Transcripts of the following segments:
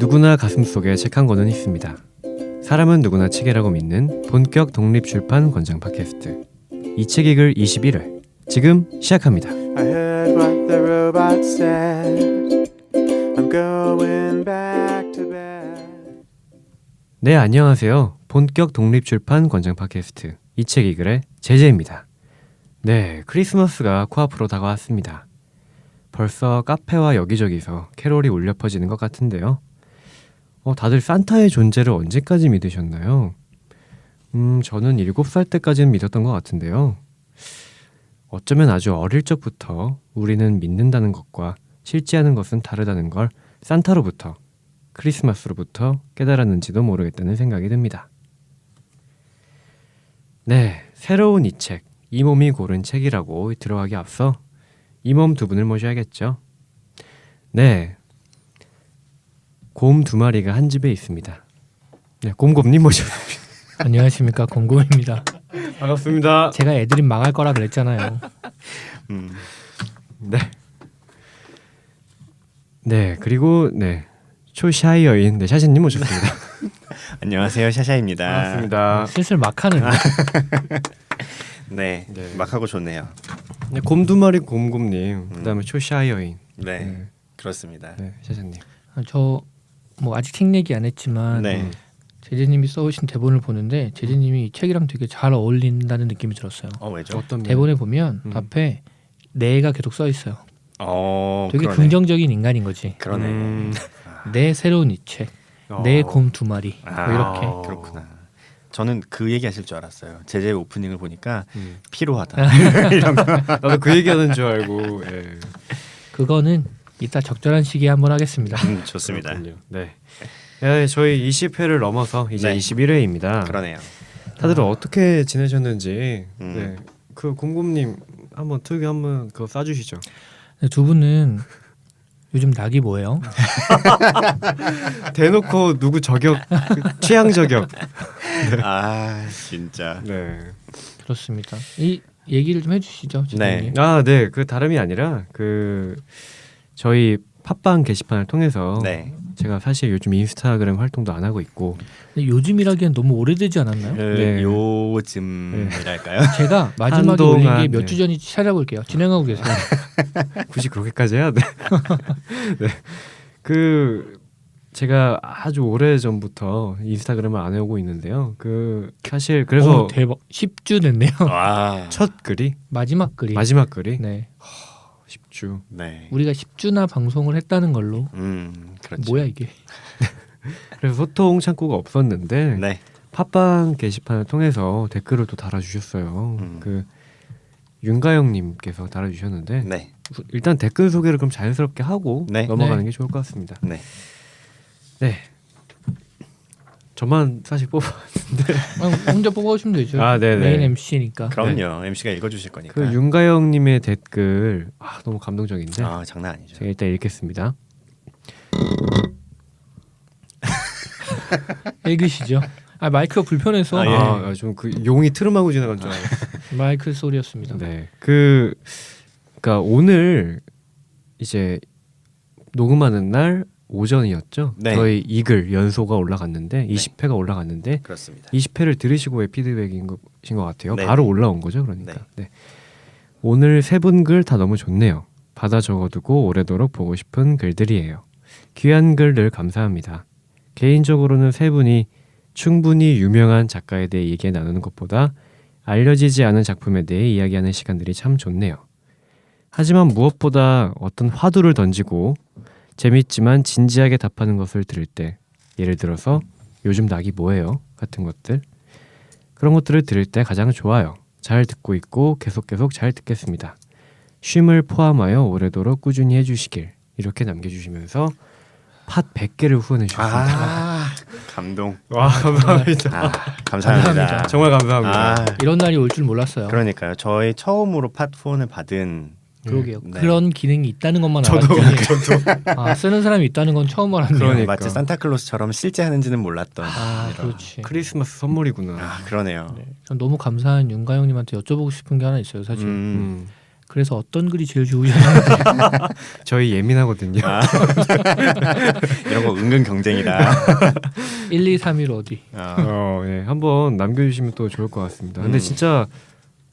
누구나 가슴속에 책 한 권은 있습니다. 사람은 누구나 책이라고 믿는 본격 독립출판 권장 팟캐스트 이 책 읽을 21회 지금 시작합니다. I heard what the robot said. I'm going back to bed. 네, 안녕하세요. 본격 독립출판 권장 팟캐스트 이 책 읽을의 제재입니다. 네, 크리스마스가 코앞으로 다가왔습니다. 벌써 카페와 여기저기서 캐롤이 울려 퍼지는 것 같은데요. 다들 산타의 존재를 언제까지 믿으셨나요? 저는 7살 때까지는 믿었던 것 같은데요. 어쩌면 아주 어릴 적부터 우리는 믿는다는 것과 실제하는 것은 다르다는 걸 산타로부터, 크리스마스로부터 깨달았는지도 모르겠다는 생각이 듭니다. 네, 새로운 이 책, 이 몸이 고른 책이라고 들어가기 앞서 이 몸 두 분을 모셔야겠죠. 네, 곰 2마리가 한 집에 있습니다. 네, 곰곰님 모셨습니다. 안녕하십니까, 곰곰입니다. 반갑습니다. 제가 애들이 망할 거라 그랬잖아요. 네. 네, 그리고 네 초샤이 여인 네 샤샤님 모셨습니다. 안녕하세요, 샤샤입니다. 반갑습니다. 슬슬 막 하는데. 네, 네. 막 하고 좋네요. 네, 곰 2마리 곰곰님 그다음에 초샤이 여인 네, 네. 그렇습니다. 네 샤샤님. 저 뭐 아직 책 얘기 안 했지만 네, 제재님이 써오신 대본을 보는데 제재님이 이 책이랑 되게 잘 어울린다는 느낌이 들었어요. 왜죠? 어떤 대본에 보면 앞에 내가 계속 써 있어요. 되게 그러네. 긍정적인 인간인 거지. 그러네. 내 새로운 이 책, 내 곰 2마리 뭐 이렇게. 그렇구나. 저는 그 얘기 하실 줄 알았어요. 제재 오프닝을 보니까 음. 피로하다. 나도 그 얘기하는 줄 알고. 예. 그거는 이따 적절한 시기에 한번 하겠습니다. 좋습니다. 그렇군요. 네. 예, 저희 20회를 넘어서 이제 네. 21회입니다. 그러네요. 다들 어떻게 지내셨는지. 음. 네. 그 곰곰님 한번 특이 한번 그거 쏴주시죠. 두 분은 요즘 낙이 뭐예요? 대놓고 누구 저격 취향 저격. 진짜. 네. 그렇습니다. 이 얘기를 좀 해주시죠, 제재님. 네. 그 다름이 아니라 그 저희 팟빵 게시판을 통해서 네. 제가 사실 요즘 인스타그램 활동도 안 하고 있고 근데 요즘이라기엔 너무 오래되지 않았나요? 네. 요즘이랄까요? 제가 마지막에 한동안, 올린 게 몇 주 네. 전인지 찾아볼게요. 진행하고 계세요. 굳이 그렇게까지 해야 돼. 네. 그 제가 아주 오래 전부터 인스타그램을 안 해오고 있는데요. 그 사실 그래서 대박. 10주 됐네요. 와. 첫 글이 마지막 글이. 마지막 글이 네. 10주. 네. 우리가 10주나 방송을 했다는 걸로. 그렇죠. 뭐야 이게? 그래서 소통 창구가 없었는데 네. 팟빵 게시판을 통해서 댓글을 또 달아주셨어요. 그 윤가영님께서 달아주셨는데 네. 일단 댓글 소개를 그럼 자연스럽게 하고 네. 넘어가는 네. 게 좋을 것 같습니다. 네. 네. 저만 사실 뽑았는데 혼자 뽑아오시면 되죠. 네네. 메인 MC니까. 그럼요. MC가 읽어주실 거니까. 그 윤가영님의 댓글 너무 감동적인데 장난 아니죠. 제가 일단 읽겠습니다. 읽으시죠. 마이크가 불편해서 좀 그 용이 트름하고 지나간 줄 알아요. 마이크 소리였습니다. 네. 그러니까 오늘 이제 녹음하는 날 오전이었죠. 네. 저희 이글 연소가 올라갔는데 20회가 올라갔는데 그렇습니다. 20회를 들으시고의 피드백인 것인 것 같아요. 네. 바로 올라온 거죠, 그러니까. 네. 네. 오늘 세 분 글 다 너무 좋네요. 받아 적어두고 오래도록 보고 싶은 글들이에요. 귀한 글 늘 감사합니다. 개인적으로는 세 분이 충분히 유명한 작가에 대해 얘기 나누는 것보다 알려지지 않은 작품에 대해 이야기하는 시간들이 참 좋네요. 하지만 무엇보다 어떤 화두를 던지고 재밌지만 진지하게 답하는 것을 들을 때, 예를 들어서 요즘 낙이 뭐예요? 같은 것들, 그런 것들을 들을 때 가장 좋아요. 잘 듣고 있고 계속 잘 듣겠습니다. 쉼을 포함하여 오래도록 꾸준히 해주시길, 이렇게 남겨주시면서 팟 100개를 후원해 주셨습니다. 감동. 와, 감사합니다. 감사합니다. 감사합니다. 정말 감사합니다. 이런 날이 올 줄 몰랐어요. 그러니까요. 저희 처음으로 팟 후원을 받은 그러게요. 네. 그런 기능이 있다는 것만 저도 알았지. 쓰는 사람이 있다는 건 처음 알았네요. 그러니까. 마치 산타클로스처럼 실제 하는지는 몰랐던. 이런. 그렇지. 크리스마스 선물이구나. 그러네요. 전 너무 감사한 윤가영님한테 여쭤보고 싶은 게 하나 있어요. 사실 음. 그래서 어떤 글이 제일 좋으셨는지. 저희 예민하거든요. 아. 이런 거 은근 경쟁이다. 1, 2, 3, 1 어디? 예, 한번 남겨주시면 또 좋을 것 같습니다. 근데 진짜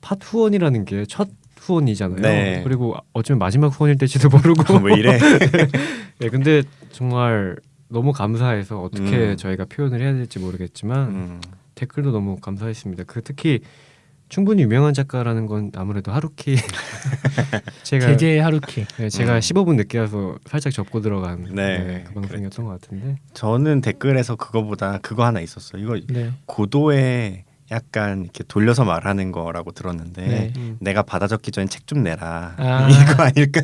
팟 후원이라는 게 첫 후원이잖아요. 네. 그리고 어쩌면 마지막 후원일 때지도 모르고. 왜 이래? 예, 근데 정말 너무 감사해서 어떻게 음. 저희가 표현을 해야 될지 모르겠지만 음. 댓글도 너무 감사했습니다. 그 특히 충분히 유명한 작가라는 건 아무래도 하루키 제가 제제 하루키. 네, 제가 15분 늦게 와서 살짝 접고 들어간 네, 그 방송이었던 것 같은데. 저는 댓글에서 그거보다 그거 하나 있었어요. 이거 네. 고도에 약간 이렇게 돌려서 말하는 거라고 들었는데 네. 내가 받아 적기 전에 책 좀 내라. 아. 이거 아닐까?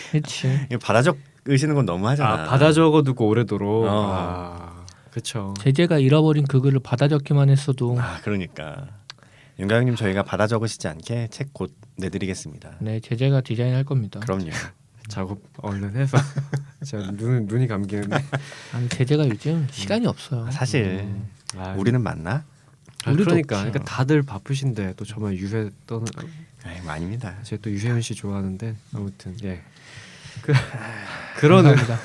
그렇지. 이거 받아 적으시는 건 너무 하잖아. 아, 받아 적어두고 오래도록. 어. 아, 그렇죠. 제제가 잃어버린 그 글을 받아 적기만 했어도 그러니까 윤가 형님 저희가 받아 적으시지 않게 책 곧 내드리겠습니다. 네 제제가 디자인할 겁니다. 그럼요. 작업 얼른 해서 제가 눈이 감기는데. 아니 제제가 요즘 시간이 없어요. 사실 아, 우리는 맞나? 우리도 그러니까, 없지. 그러니까 다들 바쁘신데 또 저만 유세 떠는. 에이, 아닙니다. 제가 또 유세윤 씨 좋아하는데 아무튼 예. 그런 감사합니다.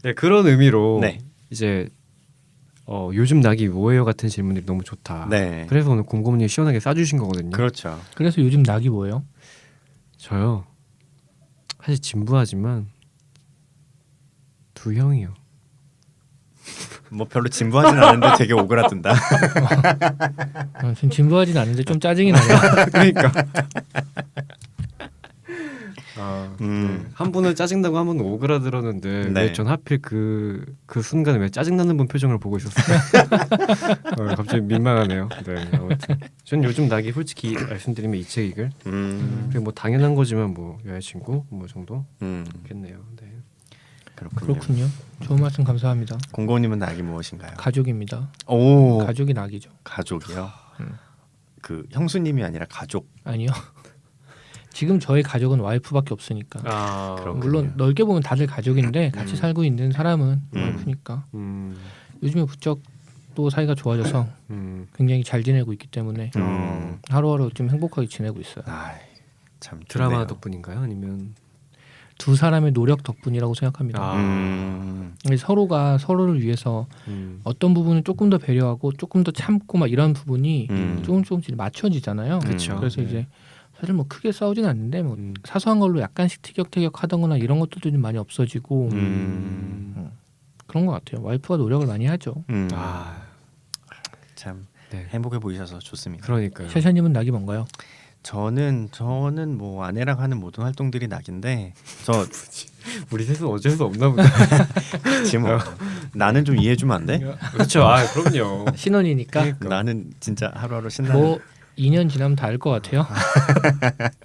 예, 그런 의미로 네. 이제 요즘 낙이 뭐예요 같은 질문들이 너무 좋다. 네. 그래서 오늘 곰곰이 시원하게 싸주신 거거든요. 그렇죠. 그래서 요즘 낙이 뭐예요? 저요. 사실 진부하지만 두 형이요. 뭐 별로 진부하진 않은데 되게 오그라든다. 전 진부하진 않은데 좀 짜증이 나네요. 그러니까 한 분은 짜증나고 한 분은 오그라들었는데 네. 왜 전 하필 그 순간에 왜 짜증나는 분 표정을 보고 있었어요? 갑자기 민망하네요. 네, 아무튼 전 요즘 낙이 솔직히 말씀드리면 이 책이글 그리고 뭐 당연한 거지만 뭐 여자친구 뭐 정도겠네요. 네. 그렇군요. 좋은 말씀 감사합니다. 공고님은 낙이 무엇인가요? 가족입니다. 오 가족이 낙이죠. 가족이요. 그 형수님이 아니라 가족. 아니요. 지금 저희 가족은 와이프밖에 없으니까. 아, 그렇군요. 물론 넓게 보면 다들 가족인데 같이 살고 있는 사람은 와이프니까. 요즘에 부쩍 또 사이가 좋아져서 굉장히 잘 지내고 있기 때문에 하루하루 좀 행복하게 지내고 있어요. 참 드라마 좋네요. 덕분인가요? 아니면 두 사람의 노력 덕분이라고 생각합니다. 서로가 서로를 위해서 어떤 부분은 조금 더 배려하고 조금 더 참고 막 이런 부분이 조금씩 맞춰지잖아요. 그쵸. 그래서 네. 이제 사실 뭐 크게 싸우진 않는데 뭐 사소한 걸로 약간씩 티격태격 하던거나 이런 것들도 좀 많이 없어지고 그런 것 같아요. 와이프가 노력을 많이 하죠. 참 네. 행복해 보이셔서 좋습니다. 그러니까요. 샤샤님은 낙이 뭔가요? 저는 뭐 아내랑 하는 모든 활동들이 낙인데 저 우리 셋은 어쩔 수 없나 보다. 지금 나는 좀 이해해주면 안 돼? 그렇죠. 아, 그럼요. 신혼이니까 나는 진짜 하루하루 신나는. 뭐 2년 지나면 다 알 것 같아요.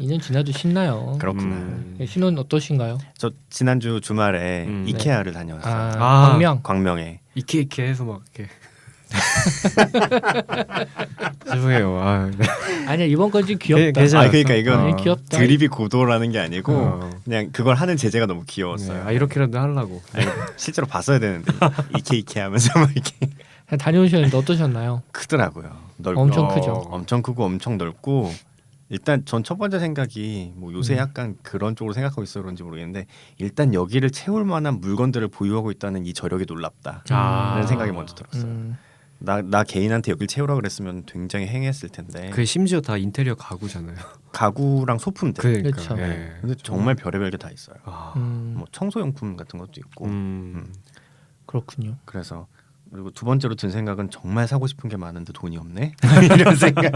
2년 지나도 신나요. 그렇구나. 신혼 어떠신가요? 저 지난주 주말에 이케아를 다녀왔어요. 아. 광명. 광명에. 이케 해서 막 이렇게. 죄송해요. 아, 네. 아니야 이번 건 좀 귀엽다. 괜찮았어. 그러니까 이건 아니, 귀엽다. 드립이 고도라는 게 아니고 어. 그냥 그걸 하는 제재가 너무 네. 귀여웠어요. 아, 이렇게라도 하려고. 아니, 실제로 봤어야 되는데 이케 하면서 막 이렇게 다녀오셨는데 어떠셨나요? 크더라고요. 넓고 엄청 크죠. 엄청 크고 엄청 넓고 일단 전 첫 번째 생각이 뭐 요새 약간 그런 쪽으로 생각하고 있어 그런지 모르겠는데 일단 여기를 채울 만한 물건들을 보유하고 있다는 이 저력이 놀랍다. 라는 생각이 먼저 들었어요. 나 개인한테 여길 채우라 그랬으면 굉장히 행했을 텐데 그 심지어 다 인테리어 가구잖아요. 가구랑 소품들 그러니까. 그쵸. 예. 근데 정말 별의별 게 다 있어요. 아, 뭐 청소용품 같은 것도 있고 그렇군요. 그래서 그리고 두 번째로 든 생각은 정말 사고 싶은 게 많은데 돈이 없네 이런 생각.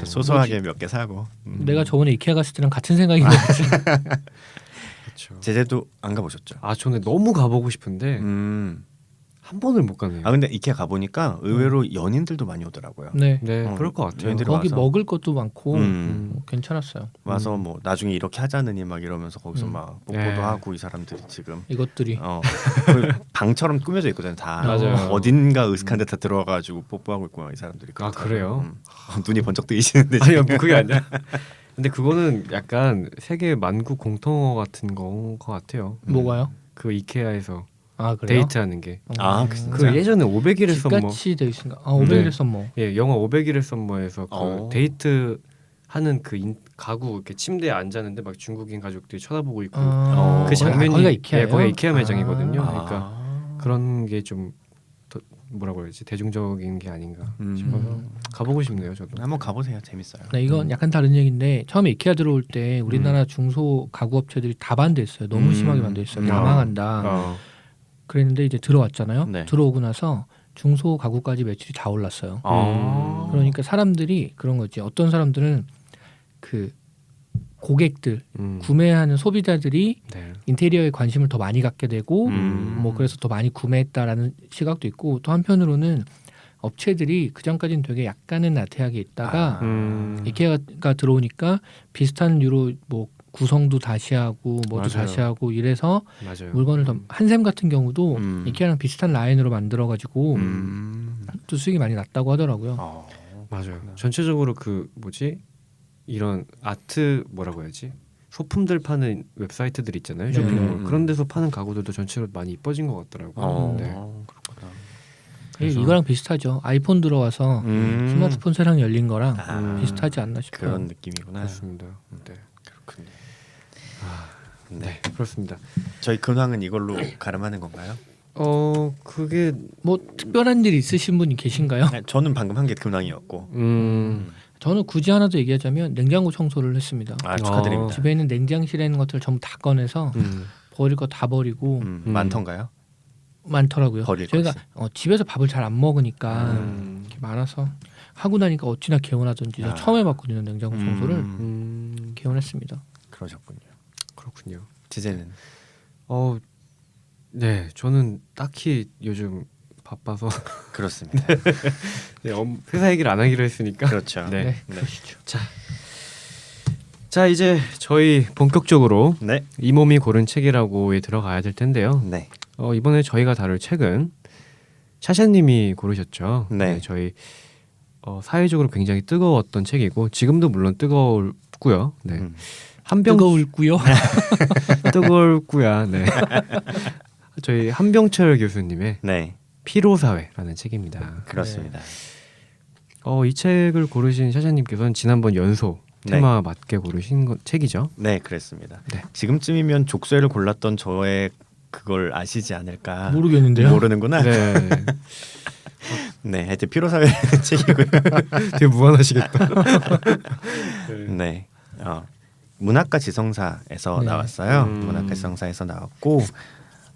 소소하게 몇 개 사고. 내가 저번에 이케아 갔을 때랑 같은 생각인 것 같아. 그렇죠. 제주도 안 가보셨죠? 아, 저는 너무 가보고 싶은데 한 번을 못 가네요. 아 근데 이케아 가보니까 의외로 연인들도 많이 오더라고요. 네. 네, 그럴 것 같아요. 연인들이 거기 와서. 먹을 것도 많고 음. 괜찮았어요. 와서 뭐 나중에 이렇게 하자느니 막 이러면서 거기서 막 뽀뽀도 네. 하고 이 사람들이 지금 이것들이 그 방처럼 꾸며져 있거든요. 다 맞아요. 어딘가 으슥한 데 다 들어가가지고 뽀뽀하고 있고 이 사람들이. 아, 그래요? 눈이 번쩍 뜨이시는데 아니요, 뭐 그게 아니야. 근데 그거는 약간 세계 만국 공통어 같은 건 것 같아요. 뭐가요? 그 이케아에서 아 그래요? 데이트하는 게. 아, 그 예전에 500일의 썸머. 집같이 돼 있습니다. 500일의 썸머. 예, 영화 500일의 썸머에서 그 어. 데이트 하는 그 가구 이렇게 침대에 앉았는데 막 중국인 가족들이 쳐다보고 있고 아, 그 장면이 거기가 이케아예요? 거기가 이케아 매장이거든요. 아. 그러니까 그런 게 좀 뭐라고 해야지 대중적인 게 아닌가 싶어서 음. 가보고 싶네요. 저도. 한번 가보세요. 재밌어요. 네, 이건 약간 다른 얘기인데 처음에 이케아 들어올 때 우리나라 중소 가구 업체들이 다 반대했어요. 너무 심하게 반대했어요. 다 망한다. 그랬는데 이제 들어왔잖아요. 네. 들어오고 나서 중소 가구까지 매출이 다 올랐어요. 그러니까 사람들이 그런 거지. 어떤 사람들은 그 고객들 구매하는 소비자들이 네. 인테리어에 관심을 더 많이 갖게 되고 뭐 그래서 더 많이 구매했다라는 시각도 있고 또 한편으로는 업체들이 그 전까지는 되게 약간은 나태하게 있다가 이케아가 들어오니까 비슷한 류로 뭐 구성도 다시 하고 뭐도 맞아요. 다시 하고 이래서 맞아요. 물건을 더 한샘 같은 경우도 이케아랑 비슷한 라인으로 만들어 가지고 또 수익이 많이 났다고 하더라고요. 맞아요. 전체적으로 그 뭐지 이런 아트 뭐라고 해야지 소품들 파는 웹사이트들 있잖아요. 쇼핑몰 그런 데서 파는 가구들도 전체로 많이 이뻐진 것 같더라고요. 네. 그렇구나. 그래서- 이거랑 비슷하죠. 아이폰 들어와서 스마트폰 세상 열린 거랑 아, 비슷하지 않나 싶어요. 그런 느낌이구나. 그렇습니다. 네. 그렇군요. 네, 그렇습니다. 저희 근황은 이걸로 가름하는 건가요? 그게 뭐 특별한 일 있으신 분이 계신가요? 네, 저는 방금 한 게 근황이었고. 저는 굳이 하나 더 얘기하자면 냉장고 청소를 했습니다. 축하드립니다. 집에 있는 냉장실에 있는 것들을 전부 다 꺼내서 버릴 거 다 버리고 많던가요? 많더라고요. 버릴 저희가 것이. 집에서 밥을 잘 안 먹으니까 이렇게 많아서 하고 나니까 어찌나 개운하던지 저 처음 해봤거든요. 냉장고 청소를 개운했습니다. 그러셨군요. 그렇군요. 지제는 네, 저는 딱히 요즘 바빠서 그렇습니다. 네, 회사 얘기를 안 하기로 했으니까. 그렇죠. 네. 네, 그러시죠. 자, 이제 저희 본격적으로 네. 이 몸이 고른 책이라고에 들어가야 될 텐데요. 네. 이번에 저희가 다룰 책은 샤샤님이 고르셨죠. 네. 저희 사회적으로 굉장히 뜨거웠던 책이고 지금도 물론 뜨거울고요. 네. 한병 뜨거울고요. 뜨거울고야. 네. 저희 한병철 교수님의 네. 피로사회라는 책입니다. 그렇습니다. 이 책을 고르신 샤샤님께서는 지난번 연소 테마 맞게 고르신 책이죠. 네, 그랬습니다. 네. 지금쯤이면 족쇄를 골랐던 저의 그걸 아시지 않을까? 모르겠는데요. 모르는구나. 네. 네, 하여튼 피로사회 책이고요. 되게 무한하시겠다. 네. 문학과 지성사에서 네. 나왔어요. 문학과 지성사에서 나왔고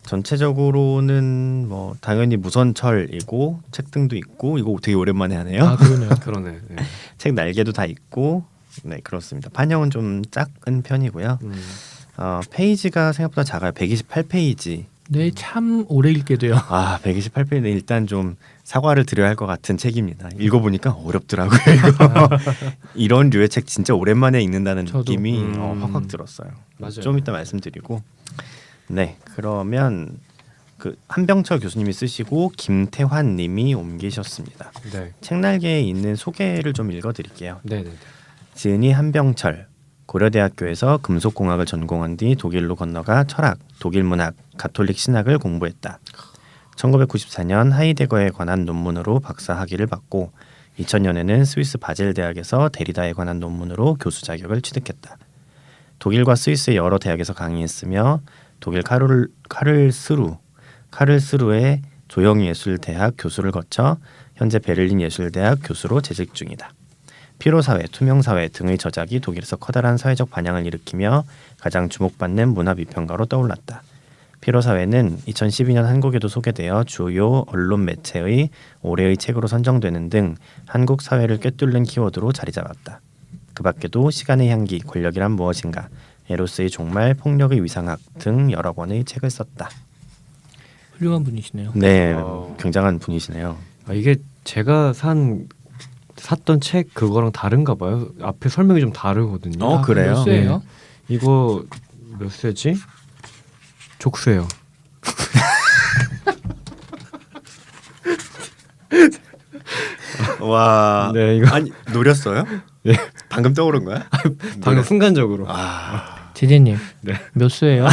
전체적으로는 뭐 당연히 무선철이고 책 등도 있고 이거 되게 오랜만에 하네요. 아 그러네요. 그러네. 네. 책 날개도 다 있고 네 그렇습니다. 판형은 좀 작은 편이고요. 페이지가 생각보다 작아요. 128페이지. 네, 참 오래 읽게 돼요. 128페이지는 일단 좀 사과를 드려야 할 것 같은 책입니다. 읽어보니까 어렵더라고요. 이거. 이런 류의 책 진짜 오랜만에 읽는다는 저도. 느낌이 확 들었어요. 맞아요. 좀 이따 말씀드리고. 네, 그러면 그 한병철 교수님이 쓰시고 김태환님이 옮기셨습니다. 네. 책날개에 있는 소개를 좀 읽어드릴게요. 네, 네. 지은이 한병철. 고려대학교에서 금속공학을 전공한 뒤 독일로 건너가 철학, 독일 문학, 가톨릭 신학을 공부했다. 1994년 하이데거에 관한 논문으로 박사 학위를 받고 2000년에는 스위스 바젤 대학에서 데리다에 관한 논문으로 교수 자격을 취득했다. 독일과 스위스의 여러 대학에서 강의했으며 독일 카를스루의 조형예술대학 교수를 거쳐 현재 베를린 예술대학 교수로 재직 중이다. 피로사회, 투명사회 등의 저작이 독일에서 커다란 사회적 반향을 일으키며 가장 주목받는 문화비평가로 떠올랐다. 피로사회는 2012년 한국에도 소개되어 주요 언론 매체의 올해의 책으로 선정되는 등 한국 사회를 꿰뚫는 키워드로 자리 잡았다. 그 밖에도 시간의 향기, 권력이란 무엇인가, 에로스의 종말, 폭력의 위상학 등 여러 권의 책을 썼다. 훌륭한 분이시네요. 네, 굉장한 분이시네요. 이게 제가 샀던 책 그거랑 다른가 봐요. 앞에 설명이 좀 다르거든요. 그래요? 몇 쇠예요? 네. 이거 몇 쇠지? 족쇄요. 와, 네, 이거 아니 노렸어요? 네. 방금 떠오른 거야? 방금 순간적으로. 제재님 네. 몇 쇠예요?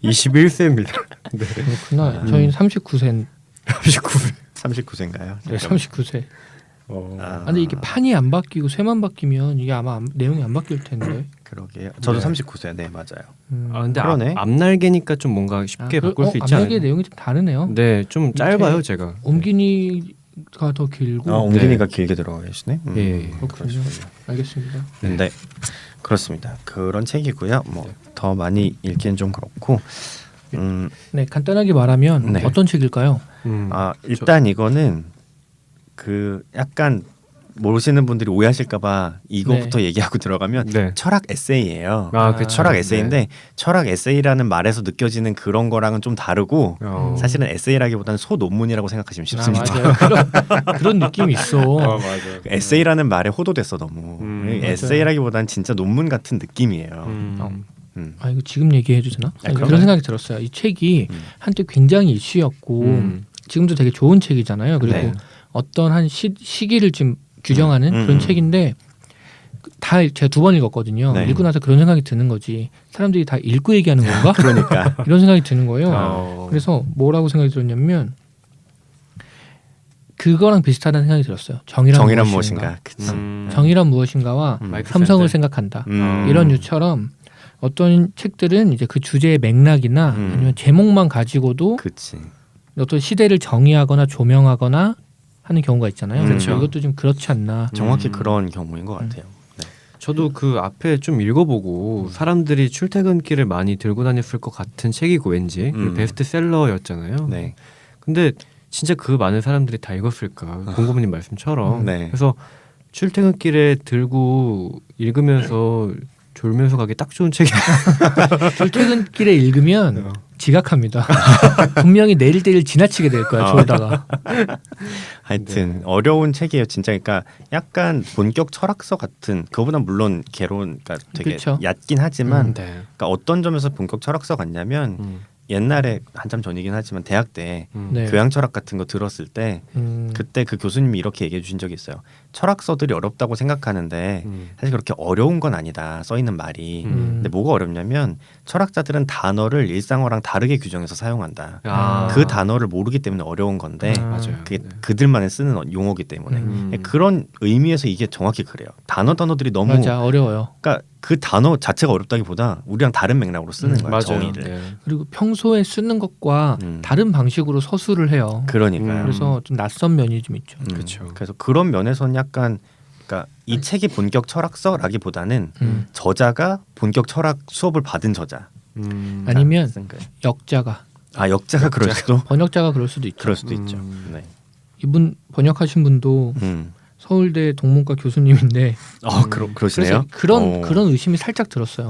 21세입니다. 네. 그렇구나. 저희는 39세. 39세. 39세인가요? 네, 39세. 근데 이게 판이 안 바뀌고 쇠만 바뀌면 이게 아마 내용이 안 바뀔 텐데. 그러게요. 저도 네. 39세. 네, 맞아요. 근데 그러네. 앞날개니까 좀 뭔가 쉽게 바꿀 수 있지 앞날개 않아요? 내용이 좀 다르네요. 네, 좀 밑에 짧아요 제가. 옮기니가 더 길고. 옮기니가 길게 들어가 계시네. 예. 그렇군요. 알겠습니다. 네. 그렇습니다. 그런 책이고요. 뭐 더 많이 읽기는 좀 그렇고. 네, 간단하게 말하면 네. 어떤 책일까요? 일단 이거는 그 약간 모르시는 분들이 오해하실까봐 이거부터 얘기하고 들어가면 네. 철학 에세이예요. 그 철학 에세이인데 철학 에세이라는 말에서 느껴지는 그런 거랑은 좀 다르고 사실은 에세이라기보다는 소논문이라고 생각하시면 쉽습니다. 맞아요. 그런 느낌이 있어. 맞아요. 에세이라는 말에 호도됐어 너무. 에세이라기보다는 진짜 논문 같은 느낌이에요. 아 이거 지금 얘기해도 되나? 그럼요. 그런 생각이 들었어요. 이 책이 한때 굉장히 이슈였고 지금도 되게 좋은 책이잖아요. 그리고 네. 어떤 한 시기를 좀 규정하는 그런 책인데 다 제가 2번 읽었거든요. 네. 읽고 나서 그런 생각이 드는 거지. 사람들이 다 읽고 얘기하는 건가? 그러니까. 이런 생각이 드는 거예요. 그래서 뭐라고 생각이 들었냐면 그거랑 비슷하다는 생각이 들었어요. 정의란 무엇인가. 그치. 정의란 무엇인가와 마이크 삼성을 샌들. 생각한다. 음. 이런 유처럼 어떤 책들은 이제 그 주제의 맥락이나 아니면 제목만 가지고도 그치. 어떤 시대를 정의하거나 조명하거나 하는 경우가 있잖아요. 그렇죠. 이것도 좀 그렇지 않나. 정확히 그런 경우인 것 같아요. 네. 저도 그 앞에 좀 읽어보고 사람들이 출퇴근길을 많이 들고 다녔을 것 같은 책이고 왠지 베스트셀러였잖아요. 네. 근데 진짜 그 많은 사람들이 다 읽었을까? 공고문님 말씀처럼. 네. 그래서 출퇴근길에 들고 읽으면서 졸면서 가기 딱 좋은 책이에요. 출퇴근길에 읽으면 지각합니다. 분명히 내릴 때를 지나치게 될 거야. 졸다가. 하여튼 어려운 책이에요. 진짜 그러니까 약간 본격 철학서 같은 그거보다 물론 개론 그러니까 되게 그쵸. 얕긴 하지만 네. 그러니까 어떤 점에서 본격 철학서 같냐면 옛날에 한참 전이긴 하지만 대학 때 네. 교양 철학 같은 거 들었을 때 음, 그때 그 교수님이 이렇게 얘기해 주신 적이 있어요. 철학서들이 어렵다고 생각하는데 사실 그렇게 어려운 건 아니다. 써 있는 말이. 근데 뭐가 어렵냐면 철학자들은 단어를 일상어랑 다르게 규정해서 사용한다. 그 단어를 모르기 때문에 어려운 건데 맞아요. 그게 네. 그들만의 쓰는 용어기 때문에 그런 의미에서 이게 정확히 그래요. 단어들이 너무 맞아 어려워요. 그러니까 그 단어 자체가 어렵다기보다 우리랑 다른 맥락으로 쓰는 거예요. 맞아요. 정의를. 네. 그리고 평소에 쓰는 것과 음. 다른 방식으로 서술을 해요. 그러니까요. 그래서 좀 낯선 면이 좀 있죠. 그렇죠. 그래서 그런 면에서는 약간 그러니까 이 책이 본격 철학서라기보다는 저자가 본격 철학 수업을 받은 저자. 아니면 쓴 거예요. 역자가 역자가 그럴 수도 번역자가 그럴 수도 있죠. 그럴 수도 있죠. 네. 이분 번역하신 분도 음. 서울대 동문과 교수님인데 그러시네요. 그래서 그런 의심이 살짝 들었어요.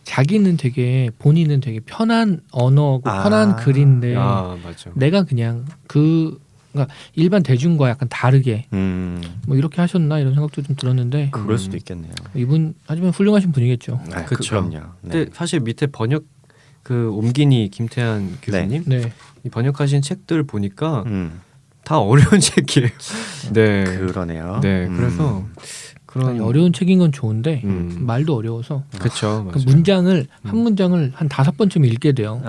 자기는 되게 본인은 되게 편한 언어고 편한 글인데 맞아. 내가 그냥 그러니까 일반 대중과 약간 다르게 뭐 이렇게 하셨나 이런 생각도 좀 들었는데 그럴 수도 있겠네요. 이분 하지만 훌륭하신 분이겠죠. 그쵸. 그럼요. 근데 사실 밑에 번역 그 옴기니 김태한 교수님 네. 이 번역하신 책들 보니까 다 어려운 책이에요. 네. 그러네요. 네. 그래서 그런 아니, 어려운 책인 건 좋은데 말도 어려워서 그렇죠. 그 문장을 한 문장을 한 5번쯤 읽게 돼요.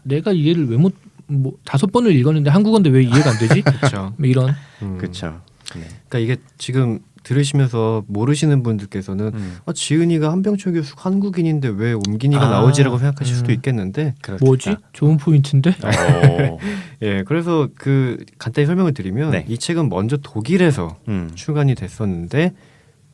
내가 이해를 왜 못 뭐 5번을 읽었는데 한국어인데 왜 이해가 안 되지? 그렇죠. 뭐 이런. 그렇죠. 네. 그러니까 이게 지금 들으시면서 모르시는 분들께서는 지은이가 한병철 교수 한국인인데 왜 옴기니가 나오지라고 생각하실 수도 있겠는데 뭐지? 좋은 포인트인데. 예, 그래서 그 간단히 설명을 드리면 네. 이 책은 먼저 독일에서 출간이 됐었는데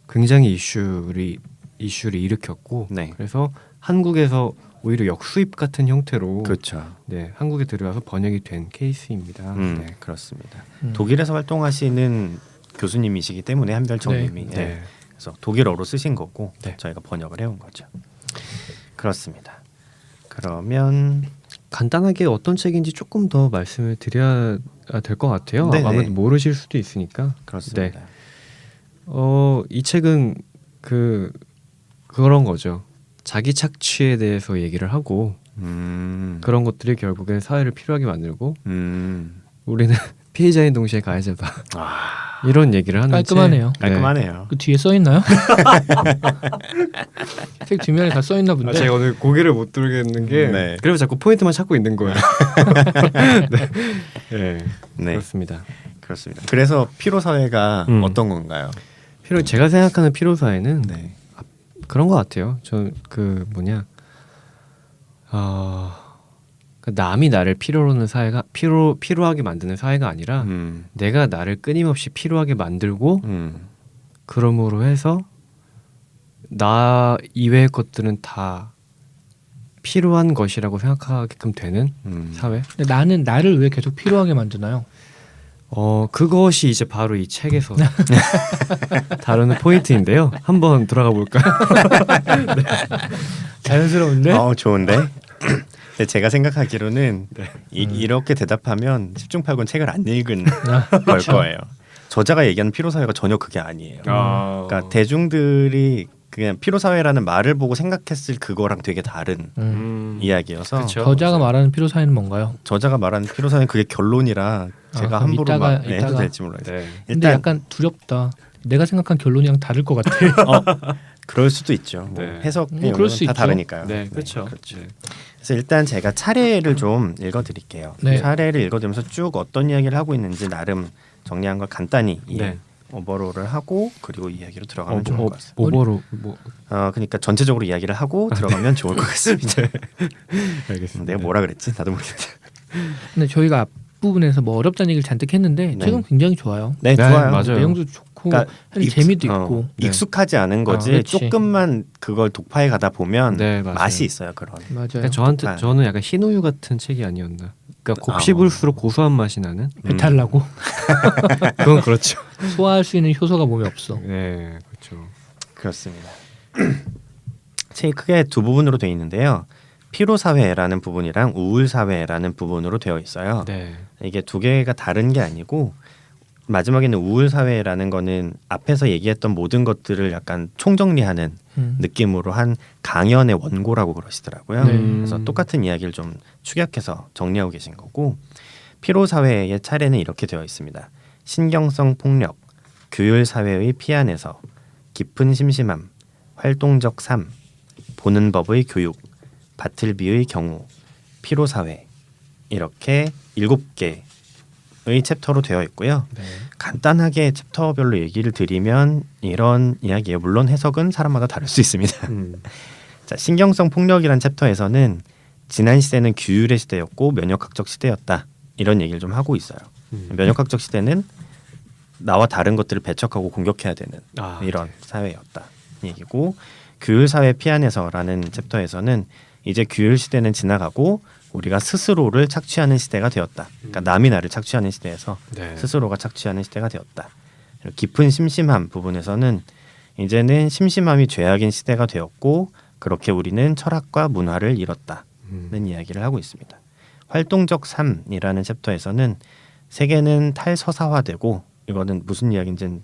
굉장히 이슈를 일으켰고 네. 그래서 한국에서 오히려 역수입 같은 형태로 그렇죠. 네, 한국에 들어와서 번역이 된 케이스입니다. 네. 그렇습니다. 독일에서 활동하시는 교수님이시기 때문에 한별정님이 네. 그래서 독일어로 쓰신 거고 네. 저희가 번역을 해온 거죠. 그렇습니다. 그러면 간단하게 어떤 책인지 조금 더 말씀을 드려야 될 것 같아요. 네네. 아무래도 모르실 수도 있으니까. 그렇습니다. 이 책은 그런 거죠. 자기 착취에 대해서 얘기를 하고 그런 것들이 결국엔 사회를 필요하게 만들고 우리는 피해자인 동시에 가해자다. 이런 얘기를 하는 깔끔하네요. 책. 깔끔하네요. 그 뒤에 써 있나요? 책 뒷면에 다 써 있나 본데. 제가 오늘 고개를 못 들겠는 게 네. 그래서 자꾸 포인트만 찾고 있는 거예요. 네. 네. 그렇습니다. 그렇습니다. 그래서 피로 사회가 어떤 건가요? 제가 생각하는 피로 사회는 네. 그런 것 같아요. 저 그 뭐냐, 그 남이 나를 필요로는 사회가 필요하게 만드는 사회가 아니라 내가 나를 끊임없이 필요하게 만들고 그러므로 해서 나 이외의 것들은 다 필요한 것이라고 생각하게끔 되는 사회. 근데 나는 나를 왜 계속 필요하게 만드나요? 그것이 이제 바로 이 책에서 다루는 포인트인데요. 한번 들어가 볼까요? 자연스러운데? 좋은데. 근데 제가 생각하기로는 이렇게 대답하면 10중 8구 책을 안 읽은 걸 거예요. 저자가 얘기하는 피로 사회가 전혀 그게 아니에요. 그러니까 대중들이 그냥 피로 사회라는 말을 보고 생각했을 그거랑 되게 다른 이야기여서 그쵸. 저자가 말하는 필요 사회는 뭔가요? 저자가 말하는 피로 사회는 그게 결론이라 제가 그럼 함부로 이따가- 해도 이따가. 될지 몰라요. 네. 근데 일단 약간 두렵다. 내가 생각한 결론이랑 다를 것 같아. 그럴 수도 있죠. 뭐 네. 해석의 그럴 영역은 수 다 있죠. 다르니까요. 네, 그렇죠. 네. 그래서 일단 제가 차례를 좀 읽어드릴게요. 네. 차례를 읽어드리면서 쭉 어떤 이야기를 하고 있는지 나름 정리한 걸 간단히 네. 오버롤을 하고 그리고 이야기로 들어가면 좋을 것 같습니다. 오버로 뭐 그러니까 전체적으로 이야기를 하고 들어가면 좋을 것 같습니다. 알겠습니다. 내가 뭐라 그랬지? 나도 모르겠다. 근데 저희가 앞부분에서 뭐 어렵다는 얘기를 잔뜩 했는데 네. 책은 굉장히 좋아요. 네, 네, 좋아요. 맞아요. 내용도 좋고 그러니까 사실 재미도 있고. 네. 익숙하지 않은 거지 그렇지. 조금만 그걸 독파해 가다 보면 네, 맞아요. 맛이 있어요. 그런. 맞아요. 그러니까 저는 약간 흰우유 같은 책이 아니었나. 그러니까 곱씹을수록 고소한 맛이 나는. 배탈 나고 그건 그렇죠. 소화할 수 있는 효소가 몸에 없어. 네, 그렇죠. 그렇습니다. 책이 크게 두 부분으로 되어 있는데요. 피로 사회라는 부분이랑 우울 사회라는 부분으로 되어 있어요. 네. 이게 두 개가 다른 게 아니고 마지막에는 우울 사회라는 거는 앞에서 얘기했던 모든 것들을 약간 총정리하는 느낌으로 한 강연의 원고라고 그러시더라고요. 네. 그래서 똑같은 이야기를 좀 축약해서 정리하고 계신 거고 피로 사회의 차례는 이렇게 되어 있습니다. 신경성 폭력, 규율 사회의 피안에서 깊은 심심함, 활동적 삶, 보는 법의 교육, 바틀비의 경우, 피로 사회 이렇게 7개의 챕터로 되어 있고요. 네. 간단하게 챕터별로 얘기를 드리면 이런 이야기예요. 물론 해석은 사람마다 다를 수 있습니다. 자, 신경성 폭력이란 챕터에서는 지난 시대는 규율의 시대였고 면역학적 시대였다. 이런 얘기를 좀 하고 있어요. 면역학적 시대는 나와 다른 것들을 배척하고 공격해야 되는 이런 사회였다. 얘기고 규율 사회 피안에서라는 챕터에서는 이제 규율 시대는 지나가고 우리가 스스로를 착취하는 시대가 되었다. 그러니까 남이 나를 착취하는 시대에서 네. 스스로가 착취하는 시대가 되었다. 깊은 심심함 부분에서는 이제는 심심함이 죄악인 시대가 되었고 그렇게 우리는 철학과 문화를 잃었다는 이야기를 하고 있습니다. 활동적 삶이라는 챕터에서는 세계는 탈서사화되고 이거는 무슨 이야기인지는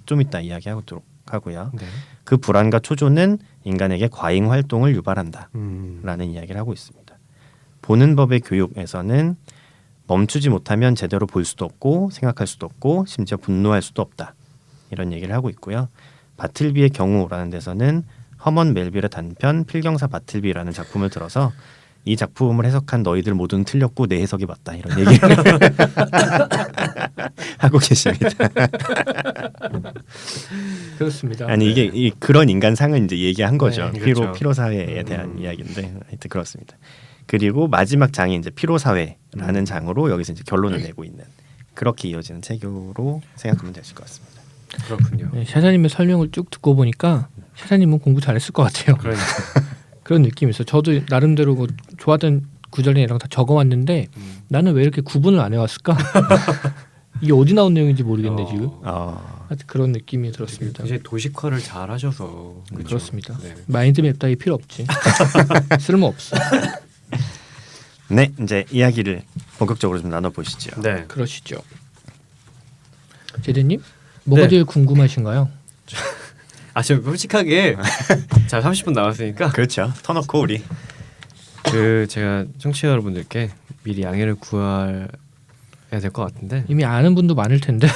좀 이따 이야기하도록 하고요. 네. 그 불안과 초조는 인간에게 과잉 활동을 유발한다라는 이야기를 하고 있습니다. 보는 법의 교육에서는 멈추지 못하면 제대로 볼 수도 없고 생각할 수도 없고 심지어 분노할 수도 없다. 이런 얘기를 하고 있고요. 바틀비의 경우라는 데서는 허먼 멜빌의 단편 필경사 바틀비라는 작품을 들어서 이 작품을 해석한 너희들 모두는 틀렸고 내 해석이 맞다. 이런 얘기를 하고 계십니다. 그렇습니다. 아니 이게 그런 인간상을 이제 얘기한 거죠. 네, 그렇죠. 피로 사회에 대한 이야기인데 하여튼 그렇습니다. 그리고 마지막 장이 이제 피로 사회라는 장으로 여기서 이제 결론을 내고 있는 그렇게 이어지는 체교로 생각하면 되실 것 같습니다. 그렇군요. 네, 샤샤님의 설명을 쭉 듣고 보니까 샤샤님은 공부 잘했을 것 같아요. 그러니까. 그런 느낌이 있어요. 저도 나름대로 뭐 좋아하던 구절이나 이런 거 다 적어왔는데 나는 왜 이렇게 구분을 안 해왔을까? 이게 어디 나온 내용인지 모르겠네 지금. 하여튼 그런 느낌이 들었습니다. 굉장히 도식화를 잘 하셔서 그렇죠? 그렇습니다. 네. 마인드맵 따위 필요 없지. 쓸모 없어. 네, 이제 이야기를 본격적으로 좀 나눠보시죠. 네. 그러시죠. 제대님 뭐가 네. 제일 궁금하신가요? 저 솔직하게 자 30분 남았으니까 그렇죠. 터놓고 우리 제가 청취자 여러분들께 미리 양해를 구해야 될 것 같은데 이미 아는 분도 많을 텐데.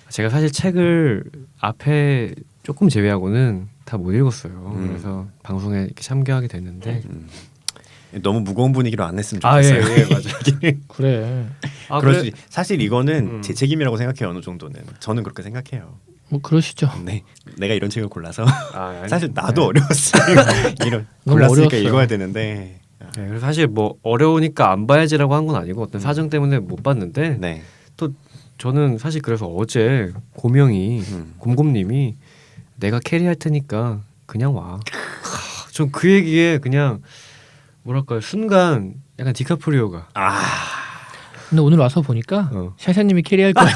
제가 사실 책을 앞에 조금 제외하고는 다 못 읽었어요. 그래서 방송에 이렇게 참여하게 됐는데 너무 무거운 분위기로 안 했으면 아, 예, 좋겠어요. 예, 맞아요. 그래. 아, 그럴 그래? 수 사실 이거는 제 책임이라고 생각해요. 어느 정도는 저는 그렇게 생각해요. 뭐 그러시죠. 네, 내가 이런 책을 골라서 아니, 사실 나도 어려웠어요. 이런 너무 골랐으니까 어려웠어요. 읽어야 되는데. 네, 그래서 사실 뭐 어려우니까 안 봐야지라고 한 건 아니고 어떤 사정 때문에 못 봤는데 네. 저는 사실 그래서 어제 고명이 곰곰님이 내가 캐리할 테니까 그냥 와. 전 그 얘기에 그냥 뭐랄까요 순간 약간 디카프리오가 근데 오늘 와서 보니까 샤샤님이 캐리할 거예요.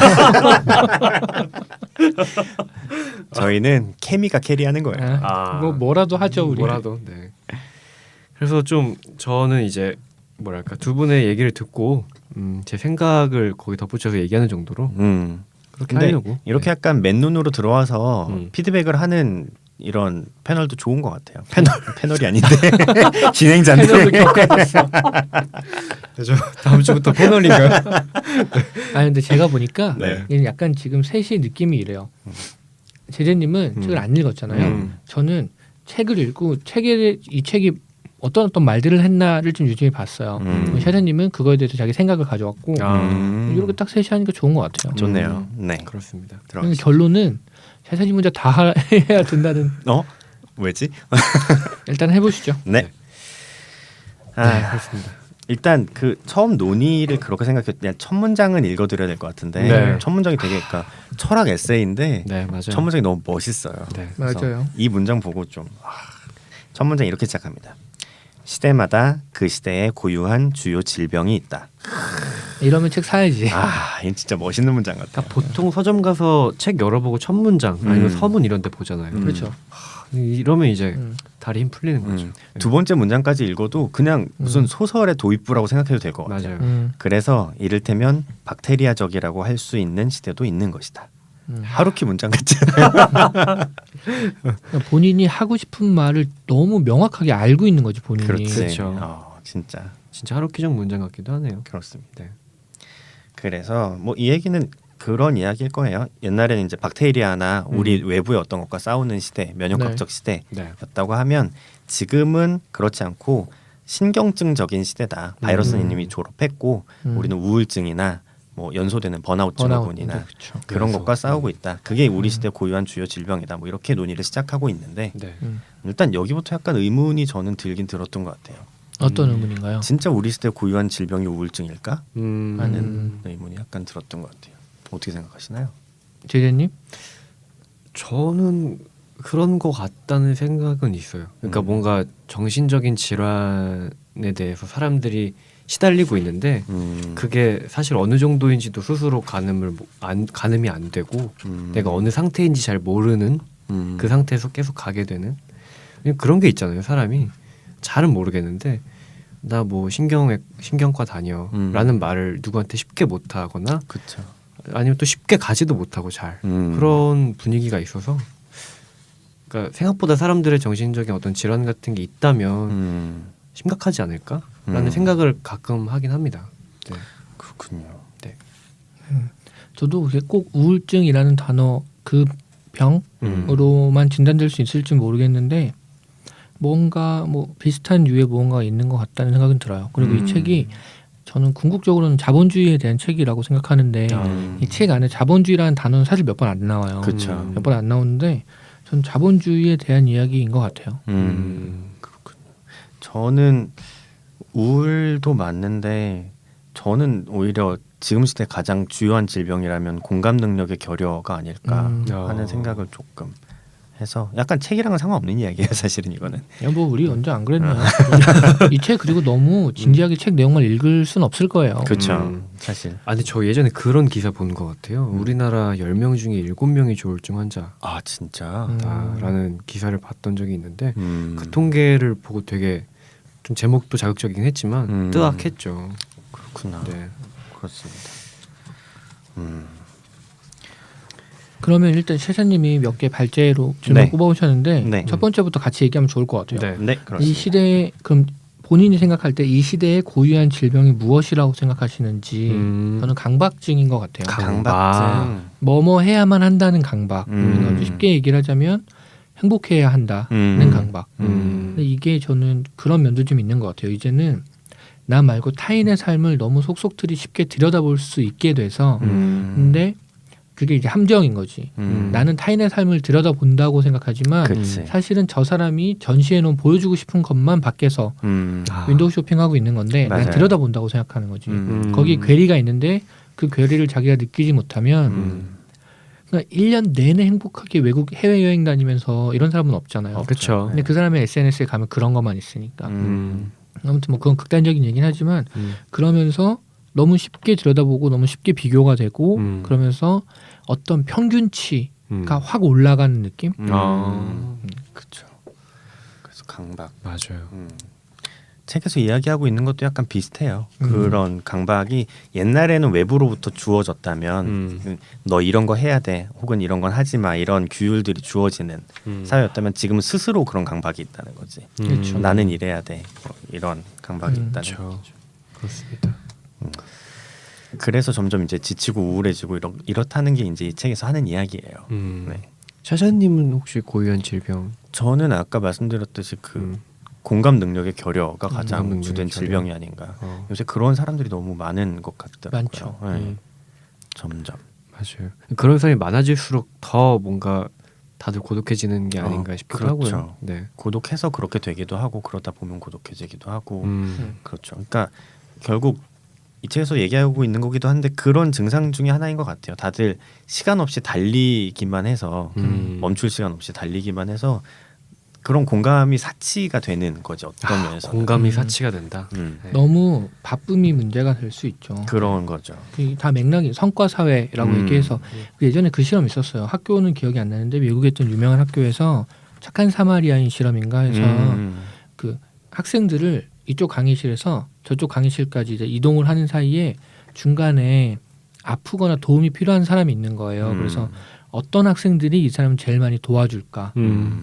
저희는 케미가 캐리하는 거예요. 뭐 뭐라도 하죠 우리. 뭐라도. 네. 그래서 좀 저는 이제 뭐랄까 두 분의 얘기를 듣고 제 생각을 거기 덧붙여서 얘기하는 정도로 그렇게 근데 하려고. 이렇게 네. 약간 맨눈으로 들어와서 피드백을 하는 이런 패널도 좋은 것 같아요. 패널이 아닌데 진행자인데. 패널도 겪어봤어. 그죠? 다음 주부터 패널인가요? 아 근데 제가 보니까 네. 얘는 약간 지금 셋이 느낌이 이래요. 제재님은 책을 안 읽었잖아요. 저는 책을 읽고 이 책이 어떤 말들을 했나를 좀 유심히 봤어요. 샤샤님은 그거에 대해서 자기 생각을 가져왔고 이렇게 딱 셋이 하니까 좋은 것 같아요. 좋네요. 네. 그렇습니다. 그러니까 결론은 샤샤님 혼자 다 해야 된다는. 왜지? 일단 해보시죠. 네. 네, 그렇습니다. 일단 그 처음 논의를 그렇게 생각했. 그냥 첫 문장은 읽어드려야 될 것 같은데 네. 첫 문장이 되게 그러니까 철학 에세이인데 네, 맞아요. 첫 문장이 너무 멋있어요. 네. 그래서 맞아요. 이 문장 보고 좀 첫 문장 이렇게 시작합니다. 시대마다 그 시대에 고유한 주요 질병이 있다. 이러면 책 사야지. 이 진짜 멋있는 문장 같아요. 그러니까 보통 서점 가서 책 열어보고 첫 문장 아니면 서문 이런 데 보잖아요. 그렇죠. 이러면 이제 다리 힘 풀리는 거죠. 두 번째 문장까지 읽어도 그냥 무슨 소설의 도입부라고 생각해도 될 것 같아요. 맞아요. 그래서 이를테면 박테리아적이라고 할 수 있는 시대도 있는 것이다. 하루키 문장 같잖아요. 그러니까 본인이 하고 싶은 말을 너무 명확하게 알고 있는 거지 본인이. 그렇죠. 진짜 진짜 하루키적 문장 같기도 하네요. 그렇습니다. 네. 그래서 뭐 이 얘기는 그런 이야기일 거예요. 옛날에는 이제 박테리아나 우리 외부의 어떤 것과 싸우는 시대, 면역학적 네. 시대였다고 하면 지금은 그렇지 않고 신경증적인 시대다. 바이러스는 이미 졸업했고 우리는 우울증이나 뭐 연소되는 번아웃 증후군이나 그렇죠. 그런 것과 싸우고 있다. 그게 우리 시대 고유한 주요 질병이다. 뭐 이렇게 논의를 시작하고 있는데 네. 일단 여기부터 약간 의문이 저는 들긴 들었던 것 같아요. 어떤 의문인가요? 진짜 우리 시대 고유한 질병이 우울증일까? 음. 하는 의문이 약간 들었던 것 같아요. 어떻게 생각하시나요? 제재님? 저는 그런 거 같다는 생각은 있어요. 그러니까 뭔가 정신적인 질환에 대해서 사람들이 시달리고 있는데 그게 사실 어느 정도인지도 스스로 가늠이 안 되고 내가 어느 상태인지 잘 모르는 그 상태에서 계속 가게 되는 그런 게 있잖아요. 사람이 잘은 모르겠는데 나 뭐 신경과 다녀라는 말을 누구한테 쉽게 못 하거나 그렇죠. 아니면 또 쉽게 가지도 못하고 잘 그런 분위기가 있어서 그러니까 생각보다 사람들의 정신적인 어떤 질환 같은 게 있다면 심각하지 않을까라는 생각을 가끔 하긴 합니다. 네. 그렇군요. 네. 저도 그게 꼭 우울증이라는 단어 그 병으로만 진단될 수 있을지 모르겠는데 뭔가 뭐 비슷한 유의 무언가가 있는 것 같다는 생각은 들어요. 그리고 이 책이 저는 궁극적으로는 자본주의에 대한 책이라고 생각하는데 이 책 안에 자본주의라는 단어는 사실 몇 번 안 나와요. 그렇죠. 몇 번 안 나오는데 전 자본주의에 대한 이야기인 것 같아요. 그렇군요. 저는 우울도 맞는데 저는 오히려 지금 시대 가장 주요한 질병이라면 공감 능력의 결여가 아닐까 하는 생각을 조금 해서 약간 책이랑은 상관없는 이야기예요. 사실은 이거는. 야, 뭐 우리 언제 안 그랬나? 이 책 그리고 너무 진지하게 책 내용만 읽을 순 없을 거예요. 그렇죠. 사실. 아 근데 저 예전에 그런 기사 본 것 같아요. 우리나라 10명 중에 7명이 조울증 환자다라는 아 진짜. 기사를 봤던 적이 있는데 그 그 통계를 보고 되게 좀 제목도 자극적이긴 했지만 뜨악했죠. 그렇구나. 네. 그렇습니다. 그러면 일단 셰샤님이 몇 개 발제로 질문 네. 꼽아오셨는데 네. 첫 번째부터 같이 얘기하면 좋을 것 같아요. 네. 네, 그렇습니다. 이 시대에 그럼 본인이 생각할 때 이 시대의 고유한 질병이 무엇이라고 생각하시는지 저는 강박증인 것 같아요. 강박증. 뭐뭐 해야만 한다는 강박. 쉽게 얘기를 하자면 행복해야 한다는 강박. 근데 이게 저는 그런 면도 좀 있는 것 같아요. 이제는 나 말고 타인의 삶을 너무 속속들이 쉽게 들여다볼 수 있게 돼서 근데 그게 이제 함정인 거지. 나는 타인의 삶을 들여다본다고 생각하지만 그치. 사실은 저 사람이 전시해 놓은 보여주고 싶은 것만 밖에서 윈도우 쇼핑하고 있는 건데 난 맞아요. 들여다본다고 생각하는 거지. 음. 거기 괴리가 있는데 그 괴리를 자기가 느끼지 못하면 그러니까 1년 내내 행복하게 외국 해외여행 다니면서 이런 사람은 없잖아요. 그렇죠. 근데 그 사람의 SNS에 가면 그런 것만 있으니까. 아무튼 뭐 그건 극단적인 얘기는 하지만 그러면서 너무 쉽게 들여다보고 너무 쉽게 비교가 되고 그러면서 어떤 평균치가 확 올라가는 느낌? 그렇죠. 그래서 강박. 맞아요. 책에서 이야기하고 있는 것도 약간 비슷해요. 그런 강박이 옛날에는 외부로부터 주어졌다면 너 이런 거 해야 돼 혹은 이런 건 하지 마 이런 규율들이 주어지는 사회였다면 지금은 스스로 그런 강박이 있다는 거지. 그렇죠. 나는 이래야 돼 뭐 이런 강박이 있다는 그렇죠. 그렇습니다. 그래서 점점 이제 지치고 우울해지고 이렇다는 게 이제 이 책에서 하는 이야기예요. 네. 샤샤님은 혹시 고유한 질병? 저는 아까 말씀드렸듯이 그 공감 능력의 결여가 공감 가장 능력의 주된 결여. 질병이 아닌가. 요새 그런 사람들이 너무 많은 것 같더라고요. 많죠. 네. 점점. 맞아요. 그런 사람이 많아질수록 더 뭔가 다들 고독해지는 게 아닌가 싶기도 그렇죠. 하고요. 네. 고독해서 그렇게 되기도 하고 그러다 보면 고독해지기도 하고 그렇죠. 그러니까 결국 이 책에서 얘기하고 있는 거기도 한데 그런 증상 중에 하나인 것 같아요. 다들 시간 없이 달리기만 해서 멈출 시간 없이 달리기만 해서 그런 공감이 사치가 되는 거죠. 어떤 면에서 공감이 사치가 된다. 네. 너무 바쁨이 문제가 될 수 있죠. 그런 거죠. 그게 다 맥락이 성과 사회라고 얘기해서 예전에 그 실험 있었어요. 학교는 기억이 안 나는데 미국에 있던 유명한 학교에서 착한 사마리아인 실험인가 해서 그 학생들을 이쪽 강의실에서 저쪽 강의실까지 이제 이동을 하는 사이에 중간에 아프거나 도움이 필요한 사람이 있는 거예요. 그래서 어떤 학생들이 이 사람을 제일 많이 도와줄까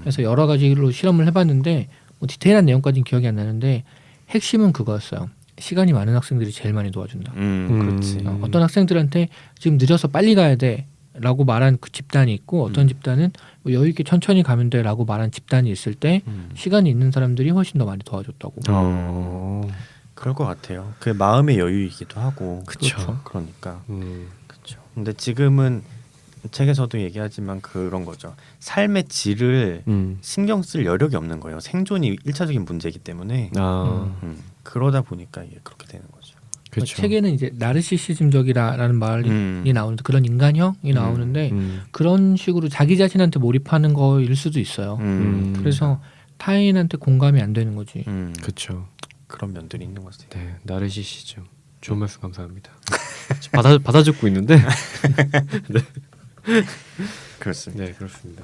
해서 여러 가지로 실험을 해봤는데 뭐 디테일한 내용까지는 기억이 안 나는데 핵심은 그거였어요. 시간이 많은 학생들이 제일 많이 도와준다. 그렇지. 어떤 학생들한테 지금 늦어서 빨리 가야 돼라고 말한 그 집단이 있고 어떤 집단은 뭐 여유 있게 천천히 가면 돼라고 말한 집단이 있을 때 시간이 있는 사람들이 훨씬 더 많이 도와줬다고. 그럴 것 같아요. 그 마음의 여유이기도 하고. 그쵸. 그러니까. 그렇죠. 근데 지금은 책에서도 얘기하지만 그런 거죠. 삶의 질을 신경 쓸 여력이 없는 거예요. 생존이 1차적인 문제이기 때문에 그러다 보니까 이게 그렇게 되는 거죠. 그렇죠. 책에는 이제 나르시시즘적이라는 말이 나오는데 그런 인간형이 나오는데 그런 식으로 자기 자신한테 몰입하는 거일 수도 있어요. 그래서 타인한테 공감이 안 되는 거지. 그렇죠. 그런 면들이 있는 것 같아요. 네, 나르시시즘. 좋은 말씀 감사합니다. 받아 적고 있는데. 그렇습니다. 네, 그렇습니다.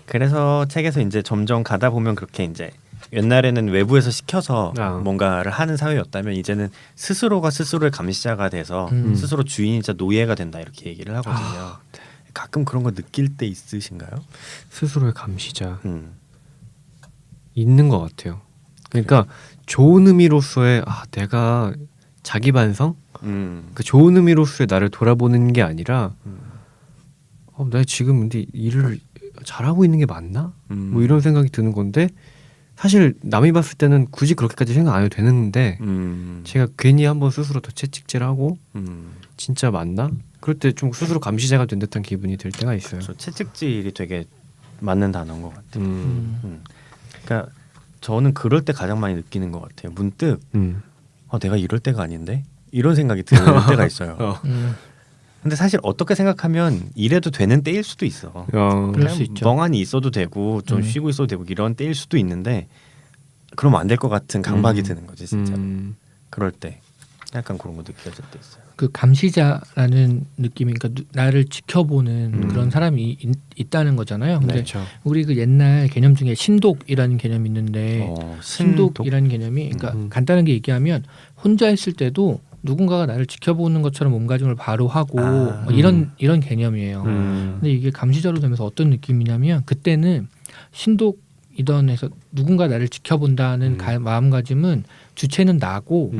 그래서 책에서 이제 점점 가다 보면 그렇게 이제 옛날에는 외부에서 시켜서 뭔가를 하는 사회였다면 이제는 스스로가 스스로의 감시자가 돼서 스스로 주인이자 노예가 된다 이렇게 얘기를 하거든요. 가끔 그런 거 느낄 때 있으신가요? 스스로의 감시자 있는 것 같아요. 그러니까 좋은 의미로서의 내가 자기 반성, 그 좋은 의미로서의 나를 돌아보는 게 아니라 내가 지금 근데 일을 잘하고 있는 게 맞나? 뭐 이런 생각이 드는 건데 사실 남이 봤을 때는 굳이 그렇게까지 생각 안 해도 되는데 제가 괜히 한번 스스로 더 채찍질하고 진짜 맞나? 그럴 때 좀 스스로 감시자가 된 듯한 기분이 들 때가 있어요. 그렇죠. 채찍질이 되게 맞는 단어인 것 같아요. 그러니까 저는 그럴 때 가장 많이 느끼는 것 같아요. 문득 내가 이럴 때가 아닌데? 이런 생각이 드는 때가 있어요. 근데 사실 어떻게 생각하면 이래도 되는 때일 수도 있어. 그럴 수 있죠. 멍하니 있어도 되고 좀 쉬고 있어도 되고 이런 때일 수도 있는데 그러면 안 될 것 같은 강박이 드는 거지 진짜. 그럴 때 약간 그런 거 느껴질 때 있어요. 그 감시자라는 느낌이 그러니까 나를 지켜보는 그런 사람이 있다는 거잖아요. 근데 그렇죠. 우리 그 옛날 개념 중에 신독이라는 개념이 있는데 신독이라는 개념이 그러니까 간단하게 얘기하면 혼자 있을 때도 누군가가 나를 지켜보는 것처럼 몸가짐을 바로 하고 뭐 이런 개념이에요. 근데 이게 감시자로 되면서 어떤 느낌이냐면 그때는 신독 이던에서 누군가 나를 지켜본다는 마음가짐은 주체는 나고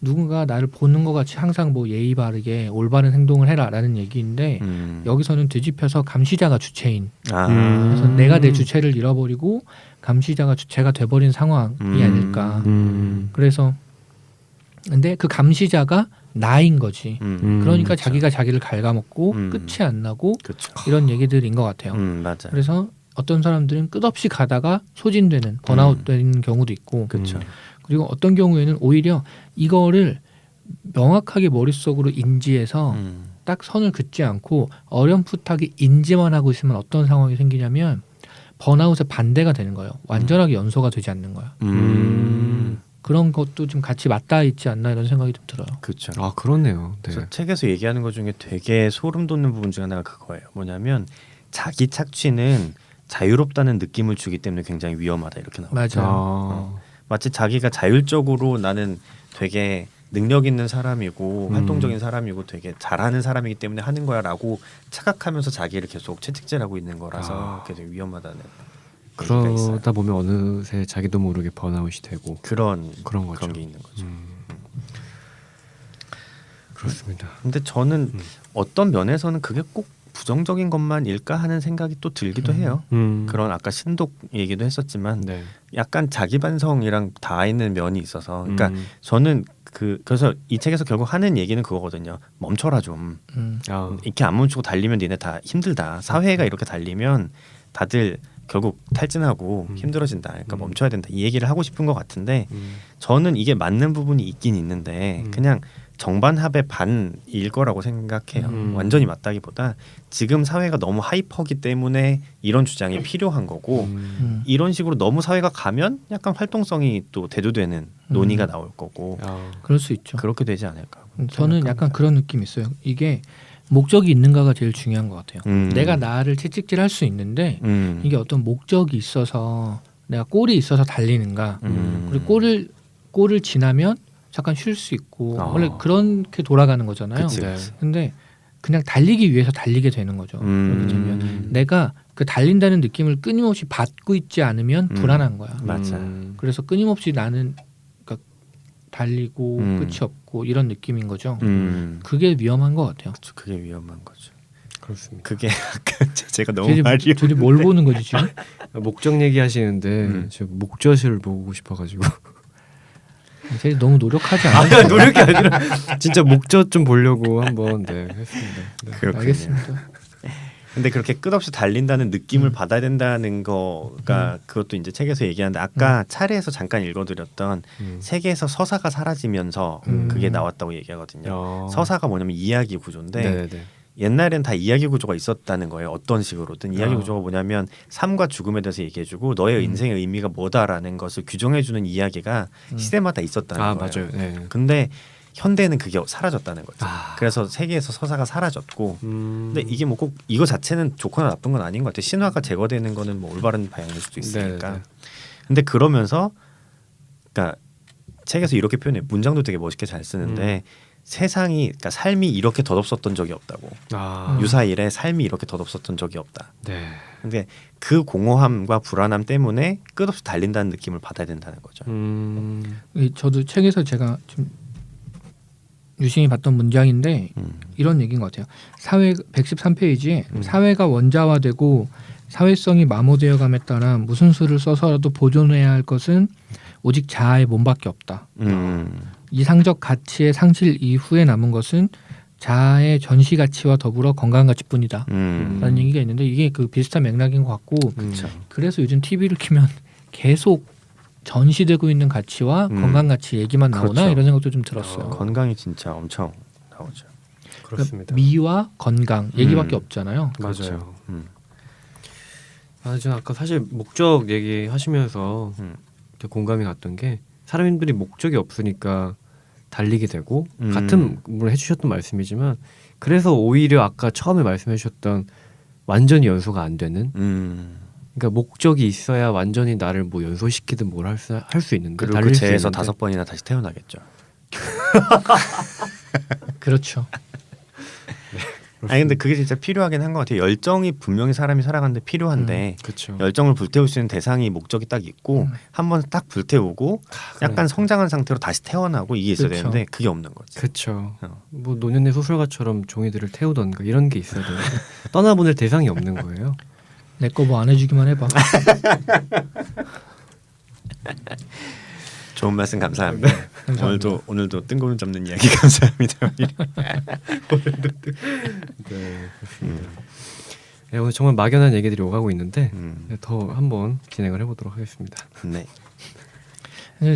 누군가 나를 보는 것 같이 항상 뭐 예의 바르게 올바른 행동을 해라라는 얘기인데 여기서는 뒤집혀서 감시자가 주체인 그래서 내가 내 주체를 잃어버리고 감시자가 주체가 돼버린 상황이 아닐까. 그래서 근데 그 감시자가 나인 거지. 그러니까 자기가 자기를 갉아먹고 끝이 안 나고 그렇죠. 이런 얘기들인 것 같아요. 맞아. 그래서 어떤 사람들은 끝없이 가다가 소진되는 번아웃 되는 경우도 있고 그렇죠. 그리고 어떤 경우에는 오히려 이거를 명확하게 머릿속으로 인지해서 딱 선을 긋지 않고 어렴풋하게 인지만 하고 있으면 어떤 상황이 생기냐면 번아웃의 반대가 되는 거예요. 완전하게 연소가 되지 않는 거야. 그런 것도 좀 같이 맞닿아 있지 않나 이런 생각이 좀 들어요. 그렇죠. 아 그렇네요. 네. 그래서 책에서 얘기하는 것 중에 되게 소름 돋는 부분 중에 하나가 그거예요. 뭐냐면 자기 착취는 자유롭다는 느낌을 주기 때문에 굉장히 위험하다 이렇게 나와요. 맞아요. 마치 자기가 자율적으로 나는 되게 능력 있는 사람이고 활동적인 사람이고 되게 잘하는 사람이기 때문에 하는 거야라고 착각하면서 자기를 계속 채찍질하고 있는 거라서 굉장히 위험하다는 얘기가 있어요. 그러다 보면 어느새 자기도 모르게 번아웃이 되고 그런 거죠. 그런 게 있는 거죠. 그렇습니다. 근데 저는 어떤 면에서는 그게 꼭 부정적인 것만일까 하는 생각이 또 들기도 해요. 그런 아까 신독 얘기도 했었지만 네. 약간 자기 반성이랑 닿아 있는 면이 있어서 그러니까 저는 그래서 이 책에서 결국 하는 얘기는 그거거든요. 멈춰라 좀. 이렇게 안 멈추고 달리면 니네 다 힘들다. 사회가 이렇게 달리면 다들 결국 탈진하고 힘들어진다. 그러니까 멈춰야 된다. 이 얘기를 하고 싶은 것 같은데 저는 이게 맞는 부분이 있긴 있는데 그냥 정반합의 반일 거라고 생각해요. 완전히 맞다기보다 지금 사회가 너무 하이퍼기 때문에 이런 주장이 필요한 거고 이런 식으로 너무 사회가 가면 약간 활동성이 또 대두되는 논의가 나올 거고 그럴 수 있죠. 그렇게 되지 않을까. 저는 약간 그런 느낌이 있어요. 이게 목적이 있는가가 제일 중요한 것 같아요. 내가 나를 채찍질할 수 있는데 이게 어떤 목적이 있어서 내가 골이 있어서 달리는가 그리고 골을 지나면 잠깐 쉴 수 있고 원래 그렇게 돌아가는 거잖아요. 그치, 네. 근데 그냥 달리기 위해서 달리게 되는 거죠. 그렇게 되면 내가 그 달린다는 느낌을 끊임없이 받고 있지 않으면 불안한 거야. 맞아. 그래서 끊임없이 나는 그러니까 달리고 끝이 없고 이런 느낌인 거죠. 그게 위험한 것 같아요. 그쵸, 그게 위험한 거죠. 그렇습니다. 그게 아까 제가 너무 말이 둘이 뭘 보는 거지 지금? 목적 얘기하시는데 지금 목젖을 보고 싶어가지고 제가 너무 노력하지 않아요. 노력이 아니라 진짜 목젖 좀 보려고 한번 했습니다. 네. 그렇군요. 알겠습니다. 근데 그렇게 끝없이 달린다는 느낌을 받아야 된다는 거가 그것도 이제 책에서 얘기하는데 아까 차례에서 잠깐 읽어드렸던 세계에서 서사가 사라지면서 그게 나왔다고 얘기하거든요. 서사가 뭐냐면 이야기 구조인데 네네. 옛날엔 다 이야기 구조가 있었다는 거예요. 어떤 식으로든 이야기 구조가 뭐냐면 삶과 죽음에 대해서 얘기해주고 너의 인생의 의미가 뭐다라는 것을 규정해주는 이야기가 시대마다 있었다는 거예요. 맞아요. 네. 근데 현대는 그게 사라졌다는 거죠. 그래서 세계에서 서사가 사라졌고 근데 이게 뭐 꼭 이거 자체는 좋거나 나쁜 건 아닌 것 같아요. 신화가 제거되는 거는 뭐 올바른 방향일 수도 있으니까. 네네. 근데 그러면서 그러니까 책에서 이렇게 표현해 문장도 되게 멋있게 잘 쓰는데 세상이 그러니까 삶이 이렇게 덧없었던 적이 없다고. 유사일에 삶이 이렇게 덧없었던 적이 없다. 네. 근데 그 공허함과 불안함 때문에 끝없이 달린다는 느낌을 받아야 된다는 거죠. 저도 책에서 제가 좀 유심히 봤던 문장인데 이런 얘기인 것 같아요. 113페이지에 사회가 원자화되고 사회성이 마모되어감에 따라 무슨 수를 써서라도 보존해야 할 것은 오직 자아의 몸밖에 없다. 이상적 가치의 상실 이후에 남은 것은 자아의 전시 가치와 더불어 건강 가치뿐이다. 라는 얘기가 있는데 이게 그 비슷한 맥락인 것 같고 그래서 요즘 TV를 켜면 계속 전시되고 있는 가치와 건강 가치 얘기만 나오나 그렇죠. 이런 생각도 좀 들었어요. 건강이 진짜 엄청 나오죠. 그렇습니다. 미와 건강 얘기밖에 없잖아요. 맞아요. 저는 아까 사실 목적 얘기하시면서 되게 공감이 갔던 게 사람들이 목적이 없으니까 달리게 되고 같은 물론 해주셨던 말씀이지만 그래서 오히려 아까 처음에 말씀해주셨던 완전히 연소가 안 되는 그러니까 목적이 있어야 완전히 나를 뭐 연소시키든 뭘 할 수 있는데 그리고 달릴 그 수 죄에서 있는데 5번이나 다시 태어나겠죠. 그렇죠. 아니 근데 그게 진짜 필요하긴 한 것 같아요. 열정이 분명히 사람이 살아가는데 필요한데 그렇죠. 열정을 불태울 수 있는 대상이 목적이 딱 있고 한번 딱 불태우고 약간 성장한 상태로 다시 태어나고 이게 있어야 그쵸. 되는데 그게 없는 거지. 그렇죠. 어. 뭐 노년의 소설가처럼 종이들을 태우던가 이런 게 있어야 되는데 떠나보낼 대상이 없는 거예요. 내 거 뭐 안 해주기만 해봐. 좋은 말씀 감사합니다. 감사합니다. 오늘도 뜬구름 잡는 이야기 감사합니다. 네, 그렇습니다. 네, 오늘 정말 막연한 얘기들이 오가고 있는데 더 한번 진행을 해보도록 하겠습니다. 네.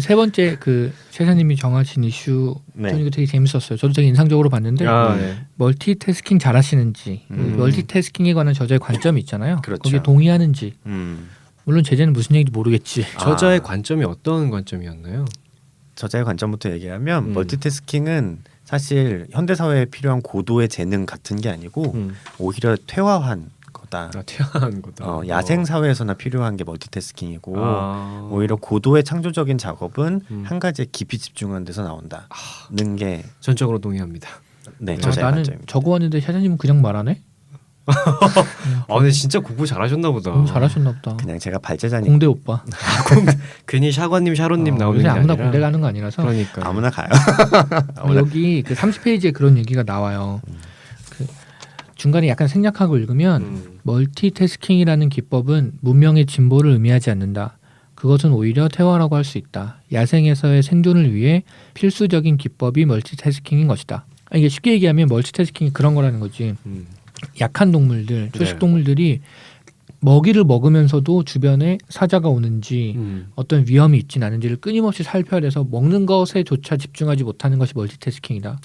세 번째 그 최사님이 정하신 이슈 네. 저는 이거 되게 재밌었어요. 저도 되게 인상적으로 봤는데 네. 멀티태스킹 잘하시는지 멀티태스킹에 관한 저자의 관점이 있잖아요. 그렇죠. 거기에 동의하는지 음. 물론 제재는 무슨 얘기인지 모르겠지. 저자의 관점이 어떤 관점이었나요? 저자의 관점부터 얘기하면 음. 멀티태스킹은 사실 현대 사회에 필요한 고도의 재능 같은 게 아니고 오히려 퇴화한 거다. 퇴화한 거다. 야생 사회에서나 필요한 게 멀티태스킹이고 아. 오히려 고도의 창조적인 작업은 한 가지에 깊이 집중하는 데서 나온다는 게 전적으로 동의합니다. 네, 저자의 나는 관점입니다. 적어왔는데 샤샤님은 그냥 말하네. 근데 진짜 공부 잘하셨나 보다. 너무 잘하셨나 보다. 그냥 제가 발제자니 공대 오빠. 괜히 샤관님, 샤론님 나오는 요새 게 아무나 아니라. 공대 가는 거 아니라서. 그러니까. 아무나 가요. 여기 그 30페이지에 그런 얘기가 나와요. 그 중간에 약간 생략하고 읽으면 멀티태스킹이라는 기법은 문명의 진보를 의미하지 않는다. 그것은 오히려 퇴화라고 할 수 있다. 야생에서의 생존을 위해 필수적인 기법이 멀티태스킹인 것이다. 이게 쉽게 얘기하면 멀티태스킹이 그런 거라는 거지. 약한 동물들, 초식 네. 동물들이 먹이를 먹으면서도 주변에 사자가 오는지 어떤 위험이 있진 않은지를 끊임없이 살펴야 돼서 먹는 것에조차 집중하지 못하는 것이 멀티태스킹이다.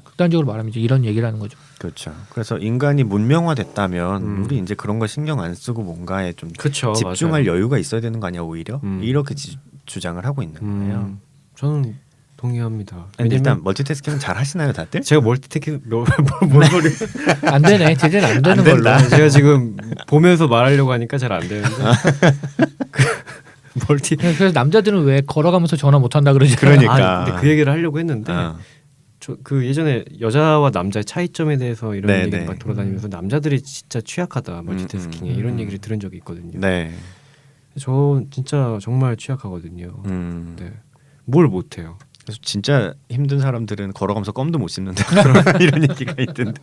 극단적으로 말하면 이제 이런 얘기라는 거죠. 그렇죠. 그래서 인간이 문명화됐다면 음. 우리 이제 그런 거 신경 안 쓰고 뭔가에 좀 그쵸, 집중할 맞아요. 여유가 있어야 되는 거 아니야 오히려 이렇게 주장을 하고 있는 거예요. 저는 동의합니다. 근데 왜냐면 일단 멀티태스킹 잘 하시나요 다들? 제가 멀티태스킹 뭔 소리? 안 되네. 제재는 안 되는 안 걸로. 된다. 제가 지금 보면서 말하려고 하니까 잘 안 되는데. 멀티. 그래서 남자들은 왜 걸어가면서 전화 못 한다 그러지? 그러니까. 근데 그 얘기를 하려고 했는데 어. 저 그 예전에 여자와 남자의 차이점에 대해서 이런 네, 얘기 네. 막 돌아다니면서 남자들이 진짜 취약하다 멀티태스킹에 이런 얘기를 들은 적이 있거든요. 네. 저 진짜 정말 취약하거든요. 음. 네. 뭘 못해요. 그래서 진짜 힘든 사람들은 걸어가면서 껌도 못 씹는다 그런 이런 얘기가 있던데.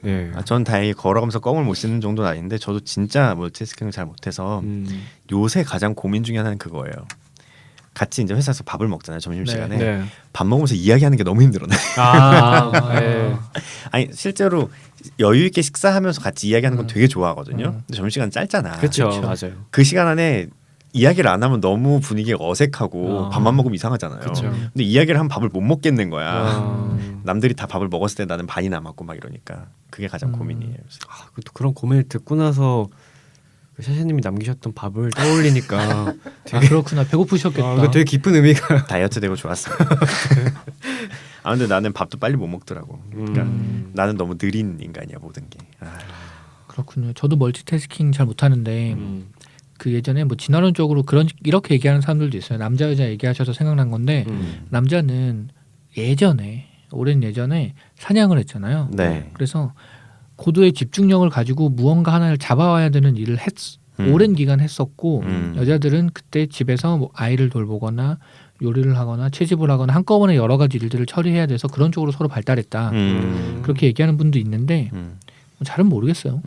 예. 전 다행히 걸어가면서 껌을 못 씹는 정도는 아닌데 저도 진짜 멀티태스킹을 잘 못해서 요새 가장 고민 중에 하나는 그거예요. 같이 이제 회사에서 밥을 먹잖아요 점심 시간에. 네. 밥 먹으면서 이야기하는 게 너무 힘들어. 네. 아니 실제로 여유 있게 식사하면서 같이 이야기하는 건 되게 좋아하거든요. 근데 점심 시간 짧잖아. 그렇죠, 맞아요. 그 시간 안에 이야기를 안 하면 너무 분위기가 어색하고 밥만 먹으면 이상하잖아요. 그쵸. 근데 이야기를 하면 밥을 못 먹겠는 거야. 아. 남들이 다 밥을 먹었을 때 나는 반이 남았고 막 이러니까 그게 가장 고민이에요. 또 그런 고민을 듣고 나서 그 샤샤님이 남기셨던 밥을 떠올리니까 되게 그렇구나. 배고프셨겠다. 그거 되게 깊은 의미가. 다이어트 되고 좋았습니다. 근데 나는 밥도 빨리 못 먹더라고. 그러니까 나는 너무 느린 인간이야 모든 게. 그렇군요. 저도 멀티태스킹 잘 못하는데 그 예전에 뭐 진화론적으로 그런 이렇게 얘기하는 사람들도 있어요. 남자 여자 얘기하셔서 생각난 건데 남자는 예전에 오랜 예전에 사냥을 했잖아요. 네. 그래서 고도의 집중력을 가지고 무언가 하나를 잡아와야 되는 일을 오랜 기간 했었고 여자들은 그때 집에서 뭐 아이를 돌보거나 요리를 하거나 채집을 하거나 한꺼번에 여러 가지 일들을 처리해야 돼서 그런 쪽으로 서로 발달했다. 그렇게 얘기하는 분도 있는데 잘은 모르겠어요.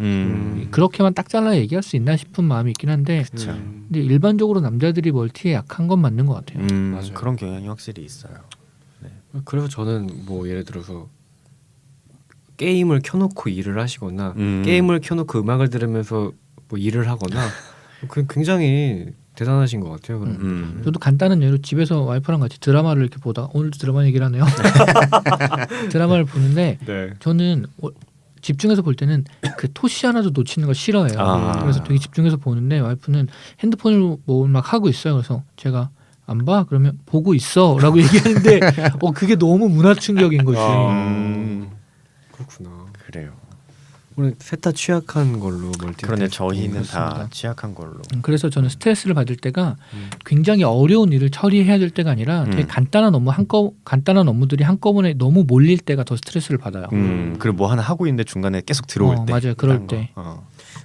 그렇게만 딱 잘라 얘기할 수 있나 싶은 마음이 있긴 한데 그쵸. 근데 일반적으로 남자들이 멀티에 약한 건 맞는 것 같아요. 맞아요. 그런 경향이 확실히 있어요. 그래서 저는 뭐 예를 들어서 게임을 켜놓고 일을 하시거나 게임을 켜놓고 음악을 들으면서 뭐 일을 하거나 그 굉장히 대단하신 것 같아요. 그럼. 저도 간단한 예로 집에서 와이프랑 같이 드라마를 이렇게 보다 오늘도 드라마 얘기를 하네요. 드라마를 보는데 네. 저는 집중해서 볼 때는 그 토시 하나도 놓치는 걸 싫어해요. 그래서 되게 집중해서 보는데 와이프는 핸드폰을 뭐 막 하고 있어요. 그래서 제가 안 봐? 그러면 보고 있어 라고 얘기하는데 그게 너무 문화 충격인 거지. 그렇구나. 그래요. 오늘 셋 다 취약한 걸로 멀티. 그런데 저희는 다 그렇습니다. 취약한 걸로. 그래서 저는 스트레스를 받을 때가 굉장히 어려운 일을 처리해야 될 때가 아니라 되게 간단한 업무들이 한꺼번에 너무 몰릴 때가 더 스트레스를 받아요. 그리고 뭐 하나 하고 있는데 중간에 계속 들어올 때. 맞아요. 그럴 딴 때. 거.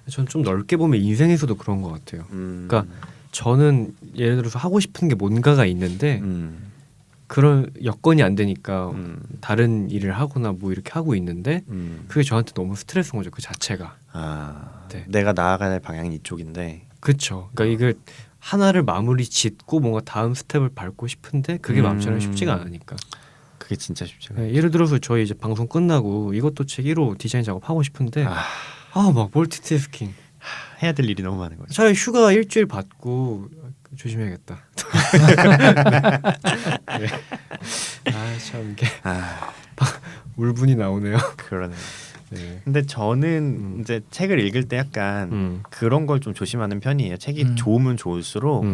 전 좀 넓게 보면 인생에서도 그런 것 같아요. 그러니까 저는 예를 들어서 하고 싶은 게 뭔가가 있는데 그런 여건이 안 되니까 다른 일을 하거나 뭐 이렇게 하고 있는데 그게 저한테 너무 스트레스인 거죠. 그 자체가. 네. 내가 나아가야 할 방향이 이쪽인데. 그렇죠. 그러니까 이게 하나를 마무리 짓고 뭔가 다음 스텝을 밟고 싶은데 그게 마음처럼 쉽지가 않으니까. 그게 진짜 쉽죠. 네, 예를 들어서 저희 이제 방송 끝나고 이것도 책 1호 디자인 작업 하고 싶은데 막 멀티태스킹 해야 될 일이 너무 많은 거죠. 차라리 휴가 일주일 받고 조심해야겠다. 네. 참 이게 울분이 나오네요. 그러네. 네. 근데 저는 이제 책을 읽을 때 약간 그런 걸 좀 조심하는 편이에요. 책이 좋으면 좋을수록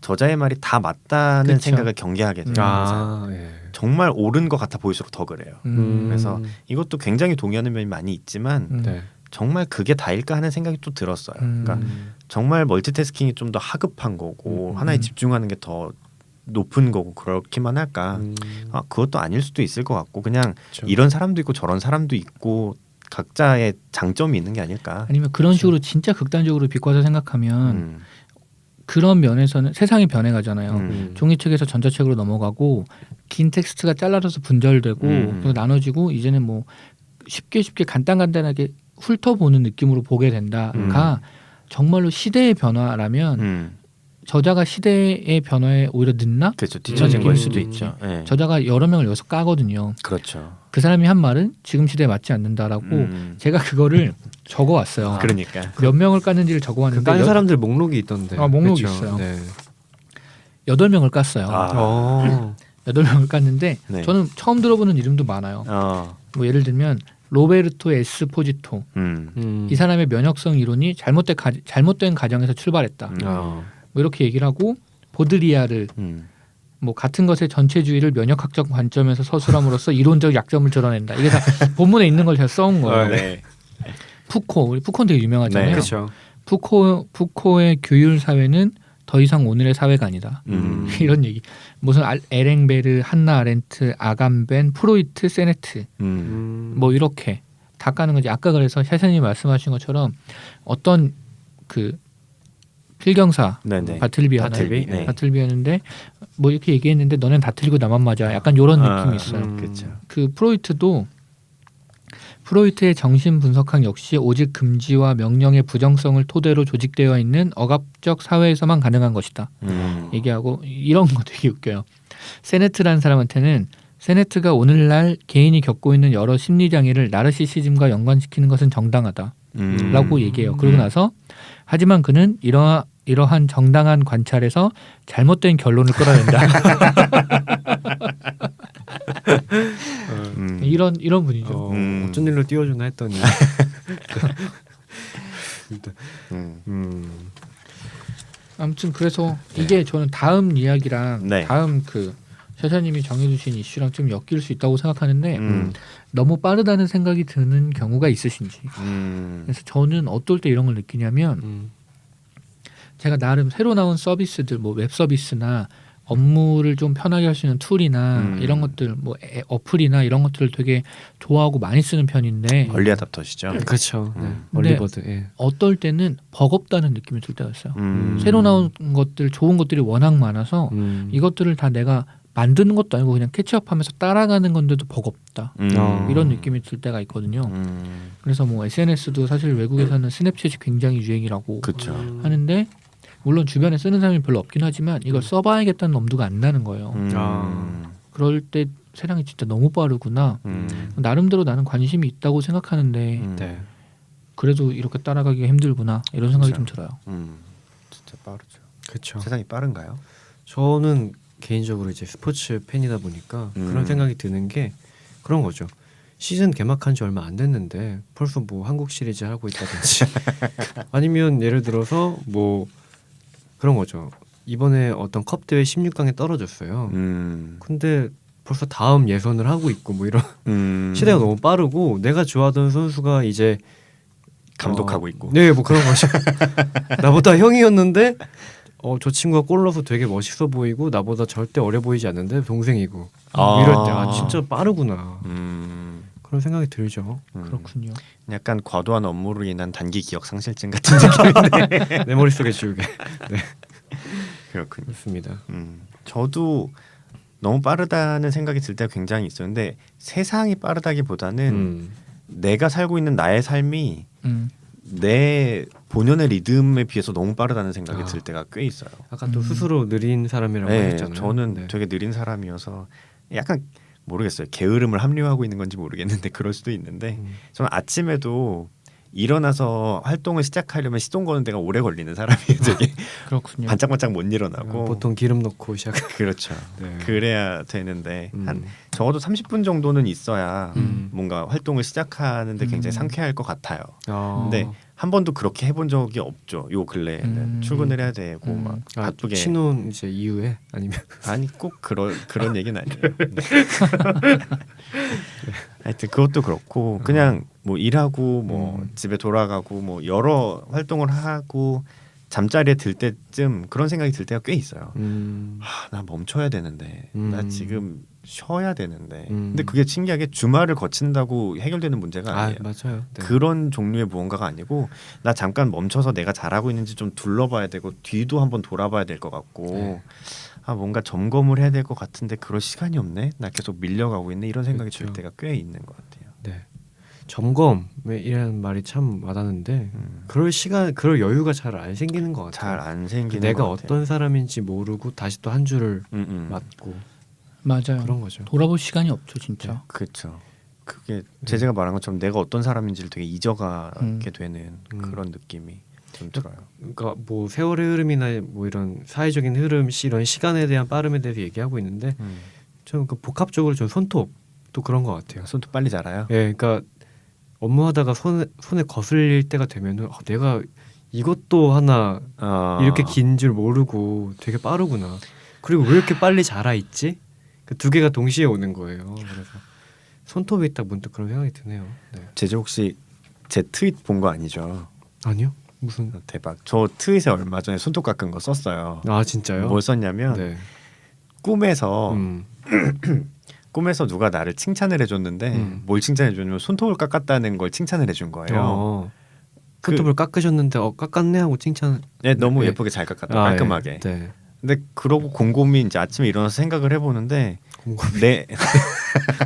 저자의 말이 다 맞다는 그쵸. 생각을 경계하게 돼요. 항상. 예. 정말 옳은 것 같아 보일수록 더 그래요. 그래서 이것도 굉장히 동의하는 면이 많이 있지만 네. 정말 그게 다일까 하는 생각이 또 들었어요. 그러니까 정말 멀티태스킹이 좀 더 하급한 거고 하나에 집중하는 게 더 높은 거고 그렇기만 할까? 그것도 아닐 수도 있을 것 같고 그냥 그렇죠. 이런 사람도 있고 저런 사람도 있고 각자의 장점이 있는 게 아닐까? 아니면 그런 식으로 진짜 극단적으로 비꼬아서 생각하면 그런 면에서는 세상이 변해가잖아요. 종이책에서 전자책으로 넘어가고 긴 텍스트가 잘라져서 분절되고 그리고 나눠지고 이제는 뭐 쉽게 간단하게 훑어보는 느낌으로 보게 된다가 정말로 시대의 변화라면 저자가 시대의 변화에 오히려 늦나? 그렇죠. 뒤처진 이런 걸 느낌이 수도 들죠. 있죠. 네. 저자가 여러 명을 여기서 까거든요. 그렇죠. 그 사람이 한 말은 지금 시대에 맞지 않는다라고 제가 그거를 적어왔어요. 그러니까 몇 명을 깠는지를 적어왔는데 깐 사람들 목록이 있던데. 목록이 그쵸? 있어요. 네. 8명을 깠어요. 어. 8명을 깠는데 네. 저는 처음 들어보는 이름도 많아요. 뭐 예를 들면 로베르토 에스포지토 이 사람의 면역성 이론이 잘못된 가정에서 출발했다. 뭐 이렇게 얘기를 하고 보드리아르 뭐 같은 것의 전체주의를 면역학적 관점에서 서술함으로써 이론적 약점을 드러낸다. 이게 다 본문에 있는 걸 제가 써온 거예요. 네. 우리 푸코는 되게 유명하잖아요. 네. 그렇죠. 푸코의 규율 사회는 더 이상 오늘의 사회가 아니다. 이런 얘기. 무슨 에랭베르, 한나 아렌트, 아감벤, 프로이트, 세네트 뭐 이렇게 다 까는 거지. 아까 그래서 샤샤님이 말씀하신 것처럼 어떤 그 필경사 네네. 바틀비였는데 뭐 이렇게 얘기했는데 너넨 다 틀리고 나만 맞아. 약간 이런 느낌이 있어요. 그렇죠. 그 프로이트의 정신 분석학 역시 오직 금지와 명령의 부정성을 토대로 조직되어 있는 억압적 사회에서만 가능한 것이다. 얘기하고 이런 거 되게 웃겨요. 세네트라는 사람한테는 세네트가 오늘날 개인이 겪고 있는 여러 심리 장애를 나르시시즘과 연관시키는 것은 정당하다라고 얘기해요. 그러고 나서 하지만 그는 이러한 정당한 관찰에서 잘못된 결론을 끌어낸다. 이런 분이죠. 어쩐 일로 띄워주나 했더니. 아무튼 그래서 이게 저는 다음 이야기랑 네. 다음 그 샤샤님이 정해주신 이슈랑 좀 엮일 수 있다고 생각하는데 너무 빠르다는 생각이 드는 경우가 있으신지. 그래서 저는 어떨 때 이런 걸 느끼냐면 제가 나름 새로 나온 서비스들 뭐 웹 서비스나 업무를 좀 편하게 할 수 있는 툴이나 이런 것들 뭐 어플이나 이런 것들을 되게 좋아하고 많이 쓰는 편인데 얼리 어답터시죠. 그렇죠. 네. 근데 얼리버드. 예. 어떨 때는 버겁다는 느낌이 들 때가 있어요. 새로 나온 것들 좋은 것들이 워낙 많아서 이것들을 다 내가 만드는 것도 아니고 그냥 캐치업하면서 따라가는 건데도 버겁다. 이런 느낌이 들 때가 있거든요. 그래서 뭐 SNS도 사실 외국에서는 스냅챗이 굉장히 유행이라고 그렇죠. 하는데 물론 주변에 쓰는 사람이 별로 없긴 하지만 이걸 써봐야겠다는 엄두가 안 나는 거예요. 그럴 때 세상이 진짜 너무 빠르구나. 나름대로 나는 관심이 있다고 생각하는데 네. 그래도 이렇게 따라가기가 힘들구나 이런 생각이 그쵸. 좀 들어요. 진짜 빠르죠. 그렇죠. 세상이 빠른가요? 저는 개인적으로 이제 스포츠 팬이다 보니까 그런 생각이 드는 게 그런 거죠. 시즌 개막한 지 얼마 안 됐는데 벌써 뭐 한국 시리즈 하고 있다든지 아니면 예를 들어서 뭐 그런 거죠. 이번에 어떤 컵 대회 16강에 떨어졌어요. 근데 벌써 다음 예선을 하고 있고 뭐 이런 시대가 너무 빠르고 내가 좋아하던 선수가 이제 감독하고 있고. 네, 뭐 그런 거죠. 나보다 형이었는데 저 친구가 골 넣어서 되게 멋있어 보이고 나보다 절대 어려 보이지 않는데 동생이고 이럴 때 진짜 빠르구나 그런 생각이 들죠. 그렇군요. 약간 과도한 업무로 인한 단기 기억 상실증 같은 느낌인데 내 머릿속에 지우개. 네, 그렇군요. 그렇습니다. 저도 너무 빠르다는 생각이 들 때가 굉장히 있어요. 근데 세상이 빠르다기보다는 내가 살고 있는 나의 삶이 내 본연의 리듬에 비해서 너무 빠르다는 생각이 들 때가 꽤 있어요. 아까 또 스스로 느린 사람이라고 네, 하셨잖아요. 저는 네. 되게 느린 사람이어서 약간 모르겠어요. 게으름을 합리화하고 있는 건지 모르겠는데 그럴 수도 있는데 저는 아침에도 일어나서 활동을 시작하려면 시동 거는 데가 오래 걸리는 사람이에요. 되게 그렇군요. 반짝반짝 못 일어나고 보통 기름 넣고 시작. 그렇죠. 네. 그래야 되는데 한 적어도 30분 정도는 있어야 음. 뭔가 활동을 시작하는데 굉장히 상쾌할 것 같아요. 아. 근데 한 번도 그렇게 해본 적이 없죠. 요 근래에는 출근을 해야 되고 막 바쁘게 신혼 이제 이후에 아니면 아니 꼭 그런 얘기는 아니에요. 네. 하여튼 그것도 그렇고 그냥 뭐 일하고 뭐 집에 돌아가고 뭐 여러 활동을 하고 잠자리에 들 때쯤 그런 생각이 들 때가 꽤 있어요. 나 멈춰야 되는데 나 지금 쉬어야 되는데 근데 그게 신기하게 주말을 거친다고 해결되는 문제가 아니에요. 맞아요. 네. 그런 종류의 무언가가 아니고 나 잠깐 멈춰서 내가 잘하고 있는지 좀 둘러봐야 되고 뒤도 한번 돌아봐야 될 것 같고 네. 뭔가 점검을 해야 될 것 같은데 그럴 시간이 없네. 나 계속 밀려가고 있네. 이런 생각이 들 그렇죠. 때가 꽤 있는 것 같아요. 네. 점검이라는 말이 참 와닿는데 그럴 시간, 그럴 여유가 잘 안 생기는 것 같아요. 잘 안 생기는 내가 것 같아요. 어떤 사람인지 모르고 다시 또 한 줄을 맞고 맞아요. 그런 거죠. 돌아볼 시간이 없죠, 진짜. 그렇죠. 그게 제가 말한 것처럼 내가 어떤 사람인지를 되게 잊어가게 되는 그런 느낌이 좀 들어요. 그러니까 뭐 세월의 흐름이나 뭐 이런 사회적인 흐름, 이런 시간에 대한 빠름에 대해서 얘기하고 있는데 좀 그 복합적으로 좀 손톱도 그런 것 같아요. 손도 빨리 자라요. 예, 그러니까 업무하다가 손에 거슬릴 때가 되면은 내가 이것도 하나 이렇게 긴 줄 모르고 되게 빠르구나. 그리고 왜 이렇게 빨리 자라 있지? 그 두 개가 동시에 오는 거예요. 그래서 손톱에 있다 문득 그런 생각이 드네요. 네. 제재 혹시 제 트윗 본 거 아니죠? 아니요? 무슨? 대박. 저 트윗에 얼마 전에 손톱 깎은 거 썼어요. 아 진짜요? 뭘 썼냐면 네. 꿈에서 꿈에서 누가 나를 칭찬을 해줬는데 뭘 칭찬해 줬냐면 손톱을 깎았다는 걸 칭찬을 해준 거예요. 손톱을 깎으셨는데 깎았네 하고 칭찬. 네, 너무 네. 예쁘게 잘 깎았다. 깔끔하게. 예. 네. 근데 그러고 곰곰이 이제 아침에 일어나서 생각을 해보는데 네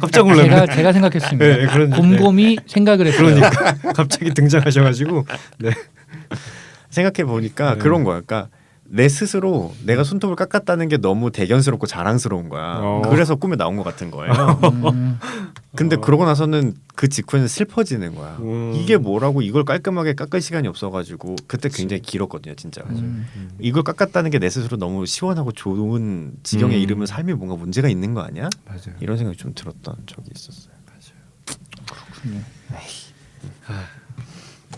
깜짝 놀랐네. 제가 생각했습니다. 네, 그러니까. 곰곰이 생각을 했어요. 그러니까 갑자기 등장하셔가지고 네. 생각해 보니까 네. 그런 거야. 그러니까 내 스스로 내가 손톱을 깎았다는 게 너무 대견스럽고 자랑스러운 거야. 그래서 꿈에 나온 것 같은 거예요. 근데 그러고 나서는 그 직후에는 슬퍼지는 거야. 이게 뭐라고 이걸 깔끔하게 깎을 시간이 없어가지고 그때 굉장히 길었거든요, 진짜. 이걸 깎았다는 게 내 스스로 너무 시원하고 좋은 지경에 이르면 삶이 뭔가 문제가 있는 거 아니야? 맞아요. 이런 생각이 좀 들었던 적이 있었어요. 그렇군요.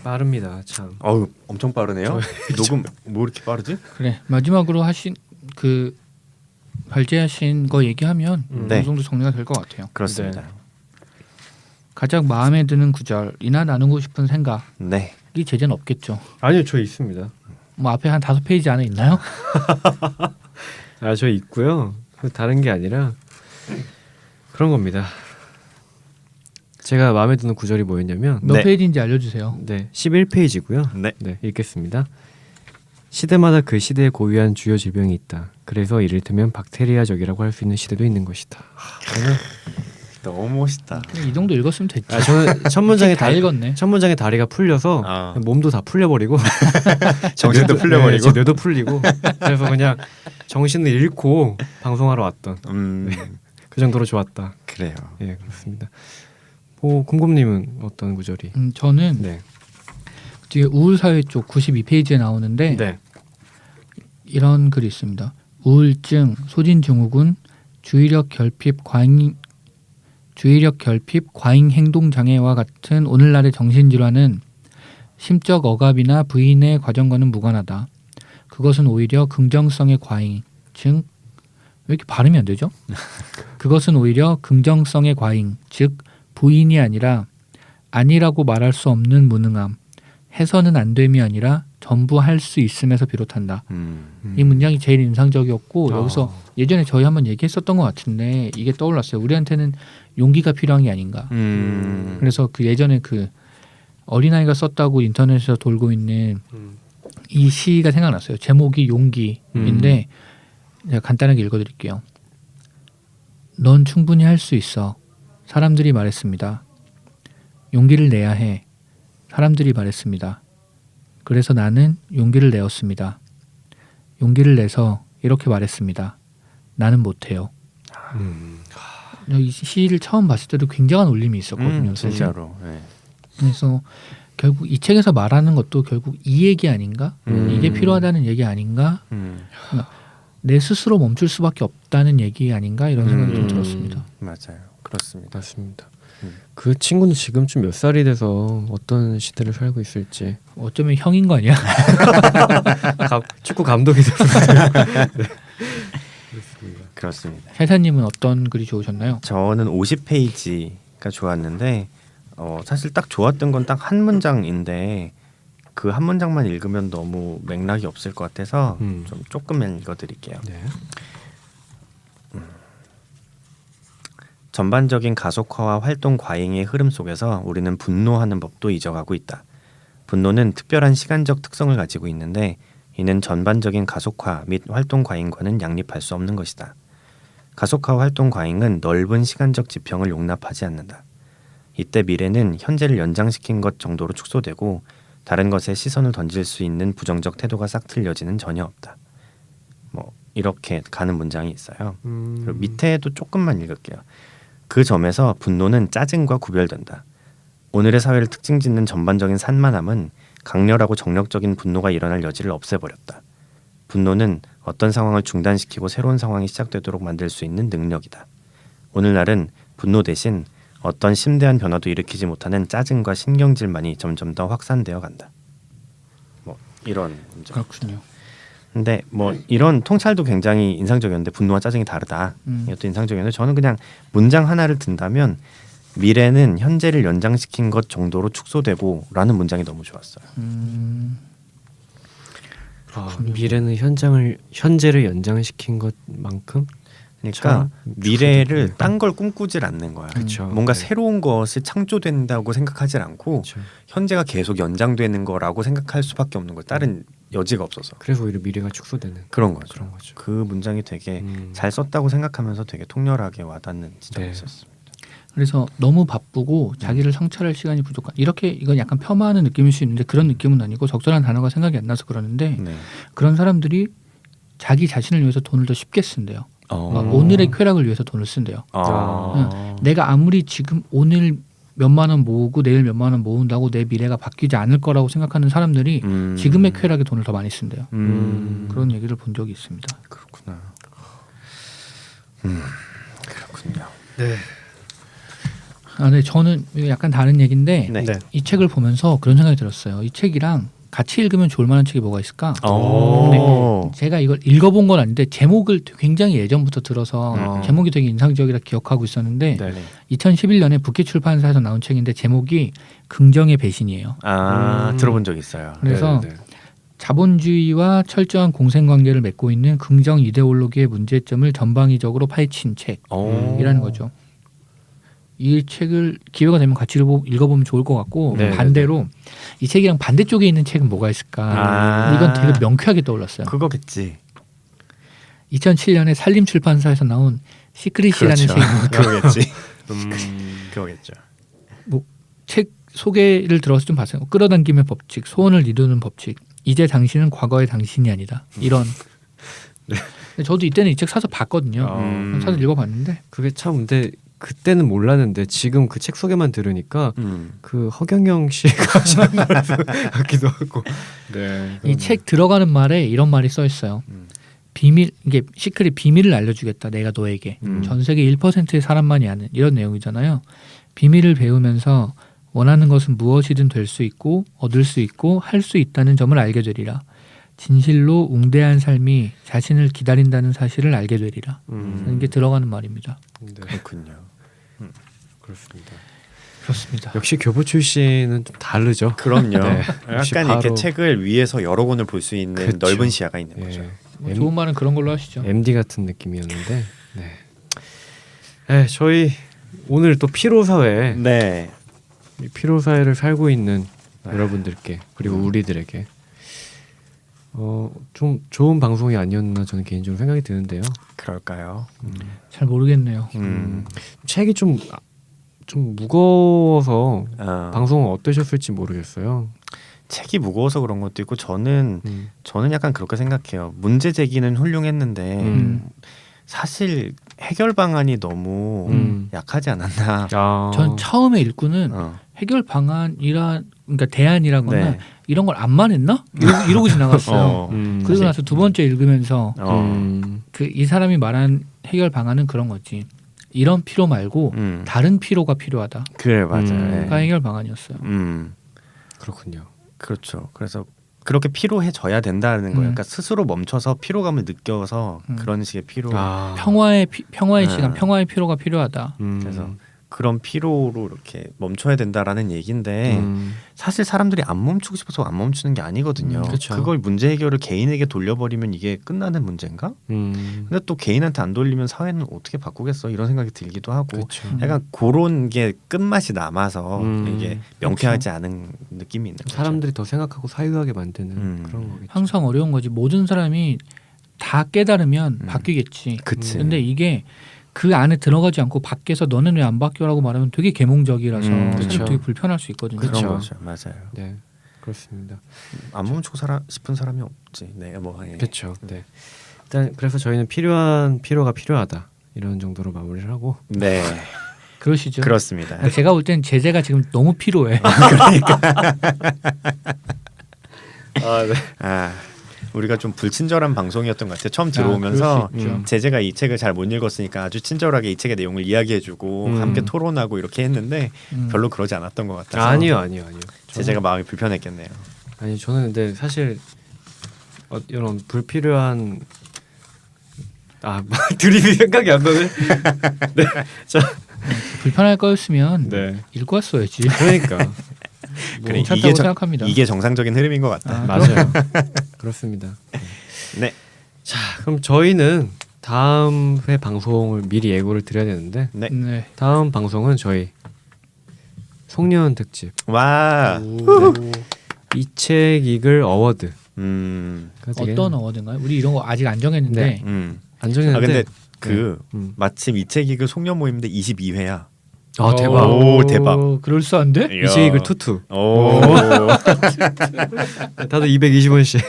빠릅니다, 참. 어우, 엄청 빠르네요. 녹음 뭐 이렇게 빠르지? 그래 마지막으로 하신 그 발제하신 거 얘기하면 네. 어느 정도 정리가 될 것 같아요. 그렇습니다. 가장 마음에 드는 구절이나 나누고 싶은 생각이 네. 제재는 없겠죠. 아니요, 저 있습니다. 뭐 앞에 한 5페이지 안에 있나요? 저 있고요. 다른 게 아니라 그런 겁니다. 제가 마음에 드는 구절이 뭐였냐면 몇 네. 페이지인지 알려주세요. 네, 11페이지고요. 네. 네, 읽겠습니다. 시대마다 그 시대에 고유한 주요 질병이 있다. 그래서 이를테면 박테리아적이라고 할 수 있는 시대도 있는 것이다. 너무 멋있다. 이 정도 읽었으면 됐지. 저는 첫 문장에 다 읽었네. 첫 문장에 다리가 풀려서 몸도 다 풀려버리고 정신도 뇌도- 풀려버리고. 네, 제 뇌도 풀리고 그래서 그냥 정신을 잃고 방송하러 왔던 그 정도로 좋았다. 그래요. 예, 그렇습니다. 곰곰님은 어떤 구절이? 저는 네. 뒤에 우울사회 쪽 92페이지에 나오는데 네. 이런 글이 있습니다. 우울증, 소진증후군, 주의력 결핍, 과잉 행동 장애와 같은 오늘날의 정신질환은 심적 억압이나 부인의 과정과는 무관하다. 그것은 오히려 긍정성의 과잉, 즉 왜 이렇게 발음이 안 되죠? 그것은 오히려 긍정성의 과잉, 즉 부인이 아니라 아니라고 말할 수 없는 무능함, 해서는 안 됨이 아니라 전부 할 수 있음에서 비롯한다. 이 문장이 제일 인상적이었고 여기서 예전에 저희 한번 얘기했었던 것 같은데 이게 떠올랐어요. 우리한테는 용기가 필요한 게 아닌가. 그래서 그 예전에 그 어린아이가 썼다고 인터넷에서 돌고 있는 이 시가 생각났어요. 제목이 용기인데 제가 간단하게 읽어드릴게요. 넌 충분히 할 수 있어. 사람들이 말했습니다. 용기를 내야 해. 사람들이 말했습니다. 그래서 나는 용기를 내었습니다. 용기를 내서 이렇게 말했습니다. 나는 못해요. 이 시를 처음 봤을 때도 굉장한 울림이 있었거든요. 진짜로. 네. 그래서 결국 이 책에서 말하는 것도 결국 이 얘기 아닌가? 이게 필요하다는 얘기 아닌가? 내 스스로 멈출 수밖에 없다는 얘기 아닌가? 이런 생각이 좀 들었습니다. 맞아요. 그렇습니다. 맞습니다. 그 친구는 지금쯤 몇 살이 돼서 어떤 시대를 살고 있을지 어쩌면 형인 거 아니야? 축구 감독이 돼서 그렇습니다. 혜사님은 어떤 글이 좋으셨나요? 저는 50페이지가 좋았는데 사실 딱 좋았던 건 딱 한 문장인데 그 한 문장만 읽으면 너무 맥락이 없을 것 같아서 좀 조금만 읽어드릴게요. 네. 전반적인 가속화와 활동 과잉의 흐름 속에서 우리는 분노하는 법도 잊어가고 있다. 분노는 특별한 시간적 특성을 가지고 있는데 이는 전반적인 가속화 및 활동 과잉과는 양립할 수 없는 것이다. 가속화와 활동 과잉은 넓은 시간적 지평을 용납하지 않는다. 이때 미래는 현재를 연장시킨 것 정도로 축소되고 다른 것에 시선을 던질 수 있는 부정적 태도가 싹틀 여지는 전혀 없다. 뭐 이렇게 가는 문장이 있어요. 그리고 밑에도 조금만 읽을게요. 그 점에서 분노는 짜증과 구별된다. 오늘의 사회를 특징 짓는 전반적인 산만함은 강렬하고 정력적인 분노가 일어날 여지를 없애버렸다. 분노는 어떤 상황을 중단시키고 새로운 상황이 시작되도록 만들 수 있는 능력이다. 오늘날은 분노 대신 어떤 심대한 변화도 일으키지 못하는 짜증과 신경질만이 점점 더 확산되어 간다. 뭐 이런 문제. 그렇군요. 근데 뭐 이런 통찰도 굉장히 인상적이었는데 분노와 짜증이 다르다. 이것도 인상적이었는데 저는 그냥 문장 하나를 든다면 미래는 현재를 연장시킨 것 정도로 축소되고라는 문장이 너무 좋았어요. 미래는 현재를 연장시킨 것만큼 그러니까 미래를 딴 걸 꿈꾸질 않는 거야. 그쵸. 뭔가 네. 새로운 것이 창조된다고 생각하지 않고 그쵸. 현재가 계속 연장되는 거라고 생각할 수밖에 없는 거야. 다른 여지가 없어서. 그래서 오히려 미래가 축소되는 그런 거죠. 그런 거죠. 그 문장이 되게 잘 썼다고 생각하면서 되게 통렬하게 와닿는 지점이 네. 있었습니다. 그래서 너무 바쁘고 자기를 성찰할 시간이 부족한 이렇게 이건 약간 폄하하는 느낌일 수 있는데 그런 느낌은 아니고 적절한 단어가 생각이 안 나서 그러는데 네. 그런 사람들이 자기 자신을 위해서 돈을 더 쉽게 쓴대요. 오늘의 쾌락을 위해서 돈을 쓴대요. 내가 아무리 지금 오늘 몇만 원 모으고 내일 몇만 원 모은다고 내 미래가 바뀌지 않을 거라고 생각하는 사람들이 지금의 쾌락에 돈을 더 많이 쓴대요. 그런 얘기를 본 적이 있습니다. 그렇구나. 그렇군요. 네. 네, 저는 이거 약간 다른 얘기인데 네. 네. 이 책을 보면서 그런 생각이 들었어요. 이 책이랑 같이 읽으면 좋을 만한 책이 뭐가 있을까? 오. 제가 이걸 읽어본 건 아닌데 제목을 굉장히 예전부터 들어서 제목이 되게 인상적이라 기억하고 있었는데 네. 2011년에 부키 출판사에서 나온 책인데 제목이 긍정의 배신이에요. 들어본 적 있어요. 그래서 네. 자본주의와 철저한 공생관계를 맺고 있는 긍정 이데올로기의 문제점을 전방위적으로 파헤친 책이라는 거죠. 이 책을 기회가 되면 같이 읽어보면 좋을 것 같고 네, 반대로 이 책이랑 반대쪽에 있는 책은 뭐가 있을까? 이건 되게 명쾌하게 떠올랐어요. 그거겠지. 2007년에 산림출판사에서 나온 시크릿이라는 그렇죠. 책입니다. 그거겠지. 그거겠죠. 책 소개를 들어서 좀 봤어요. 끌어당김의 법칙, 소원을 이루는 법칙. 이제 당신은 과거의 당신이 아니다. 이런. 근데 저도 이때는 이 책 사서 봤거든요. 사서 읽어봤는데 그게 참 근데 그때는 몰랐는데 지금 그 책 소개만 들으니까 그 허경영 씨가 하시는 말 같기도 하고. 네. 이 책 들어가는 말에 이런 말이 써 있어요. 비밀 이게 시크릿 비밀을 알려주겠다. 내가 너에게 전 세계 1%의 사람만이 아는 이런 내용이잖아요. 비밀을 배우면서 원하는 것은 무엇이든 될 수 있고 얻을 수 있고 할 수 있다는 점을 알게 되리라. 진실로 웅대한 삶이 자신을 기다린다는 사실을 알게 되리라. 이게 들어가는 말입니다. 네. 그렇군요. 그렇습니다. 그렇습니다. 역시 교부 출신은 좀 다르죠. 그럼요. 네. 역시 약간 바로- 이렇게 책을 위에서 여러 권을 볼 수 있는 그쵸. 넓은 시야가 있는 거죠. 예. 뭐 좋은 말은 그런 걸로 하시죠. MD 같은 느낌이었는데. 네. 네, 저희 오늘 또 피로 사회, 네. 이 피로 사회를 살고 있는 여러분들께 그리고 우리들에게 좀 좋은 방송이 아니었나 저는 개인적으로 생각이 드는데요. 그럴까요? 잘 모르겠네요. 책이 좀 무거워서 어, 방송은 어떠셨을지 모르겠어요. 책이 무거워서 그런 것도 있고 저는 약간 그렇게 생각해요. 문제 제기는 훌륭했는데 사실 해결 방안이 너무 약하지 않았나. 전 처음에 읽고는 해결 방안이라 그러니까 대안이라거나 네. 이런 걸 안 말했나? 이러고 지나갔어요. 그리고 사실- 나서 두 번째 읽으면서 어. 그 이 사람이 말한 해결 방안은 그런 거지. 이런 피로 말고 다른 피로가 필요하다. 그래 맞아요. 가 예. 해결 방안이었어요. 그렇군요. 그렇죠. 그래서 그렇게 피로해져야 된다는 거예요. 그러니까 스스로 멈춰서 피로감을 느껴서 그런 식의 피로. 평화의 네. 시간, 평화의 피로가 필요하다. 그래서 그런 피로로 이렇게 멈춰야 된다라는 얘기인데 사실 사람들이 안 멈추고 싶어서 안 멈추는 게 아니거든요. 그쵸. 그걸 문제 해결을 개인에게 돌려버리면 이게 끝나는 문제인가? 근데 또 개인한테 안 돌리면 사회는 어떻게 바꾸겠어? 이런 생각이 들기도 하고 그렇죠. 약간 그런 게 끝맛이 남아서 이게 명쾌하지 그렇죠. 않은 느낌이 있는 거죠. 사람들이 더 생각하고 사유하게 만드는 그런 거겠죠. 항상 어려운 거지. 모든 사람이 다 깨달으면 바뀌겠지. 그치. 근데 이게 그 안에 들어가지 않고 밖에서 너는 왜 안 바뀌어라고 말하면 되게 계몽적이라서 사실 그쵸. 되게 불편할 수 있거든요. 그쵸. 그런 거죠. 맞아요. 네, 그렇습니다. 안 멈추고 싶은 사람이 없지. 네, 뭐 예. 그렇죠. 네. 일단 그래서 저희는 필요한 피로가 필요하다 이런 정도로 마무리를 하고. 네, 그러시죠. 그렇습니다. 제가 볼 땐 제재가 지금 너무 필요해. 아, 우리가 좀 불친절한 방송이었던 것 같아요. 처음 들어오면서 그럴 수 있죠. 제재가 이 책을 잘 못 읽었으니까 아주 친절하게 이 책의 내용을 이야기해주고 함께 토론하고 이렇게 했는데 별로 그러지 않았던 것 같아서 아니요. 제재가 마음이 불편했겠네요. 아니 저는 근데 사실 이런 불필요한 드립이 생각이 안 나네. 네, 불편할 거였으면 네. 읽고 왔어야지. 그러니까 뭐 그래, 괜찮다고 생각합니다. 이게 정상적인 흐름인 것 같다. 맞아요. 그렇습니다. 네, 자, 그럼 저희는 다음 회 방송을 미리 예고를 드려야 되는데 네, 네. 다음 방송은 저희 송년 특집 와, 이 책 읽을 어워드. 어떤 어워드인가요? 우리 이런 거 아직 안 정했는데 안 정했는데 근데 마침 이 책 읽을 송년 모임인데 22회야. 대박. 오, 대박. 그럴싸한데? 이 책 읽을 투투. 오, 다들 220원씩.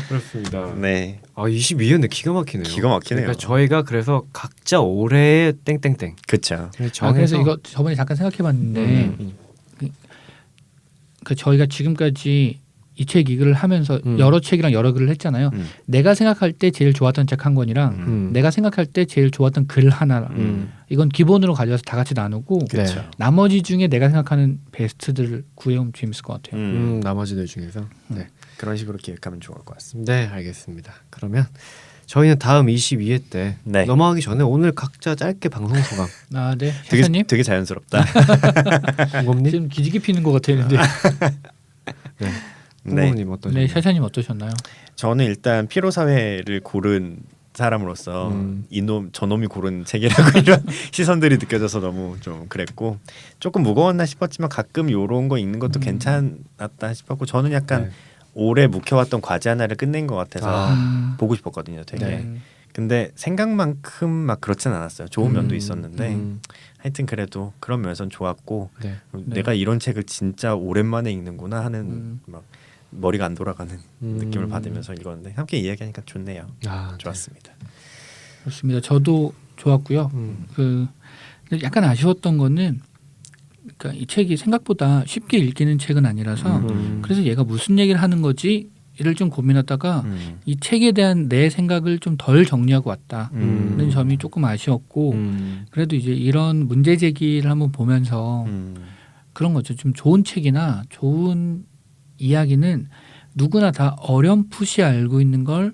그렇습니다. 네, 22회인데 기가 막히네요. 기가 막히네요. 그러니까 저희가 그래서 각자 올해의 땡땡땡. 그렇죠. 그래서 이거 저번에 잠깐 생각해봤는데 그 저희가 지금까지 이 책 이글을 하면서 여러 책이랑 여러 글을 했잖아요. 내가 생각할 때 제일 좋았던 책 한 권이랑 내가 생각할 때 제일 좋았던 글 하나랑 이건 기본으로 가져와서 다 같이 나누고 그렇죠. 나머지 중에 내가 생각하는 베스트들을 구해오면 재밌을 것 같아요. 나머지들 중에서. 네. 그런 식으로 기획하면 좋을 것 같습니다. 네, 알겠습니다. 그러면 저희는 다음 22회 때 네. 넘어가기 전에 오늘 각자 짧게 방송 소감. 아, 네. 샤샤님 되게 자연스럽다. 홍범님? 지금 기지개 피는 것 같았는데. 네. 네. 홍범님 어떠셨나요? 네, 샤샤님 어떠셨나요? 저는 일단 피로 사회를 고른 사람으로서 저놈이 고른 책이라고 이런 시선들이 느껴져서 너무 좀 그랬고 조금 무거웠나 싶었지만 가끔 요런 거 읽는 것도 괜찮았다 싶었고 저는 약간 네. 오래 묵혀왔던 과제 하나를 끝낸 것 같아서 보고 싶었거든요 되게. 네. 근데 생각만큼 막 그렇진 않았어요. 좋은 면도 있었는데 하여튼 그래도 그런 면에선 좋았고 네. 내가 이런 책을 진짜 오랜만에 읽는구나 하는 막 머리가 안 돌아가는 느낌을 받으면서 읽었는데 함께 이야기하니까 좋네요. 좋았습니다. 그렇습니다. 저도 좋았고요. 그 약간 아쉬웠던 거는 그러니까 이 책이 생각보다 쉽게 읽히는 책은 아니라서 그래서 얘가 무슨 얘기를 하는 거지를 좀 고민하다가 이 책에 대한 내 생각을 좀 덜 정리하고 왔다는 점이 조금 아쉬웠고 그래도 이제 이런 문제 제기를 한번 보면서 그런 거죠. 좀 좋은 책이나 좋은 이야기는 누구나 다 어렴풋이 알고 있는 걸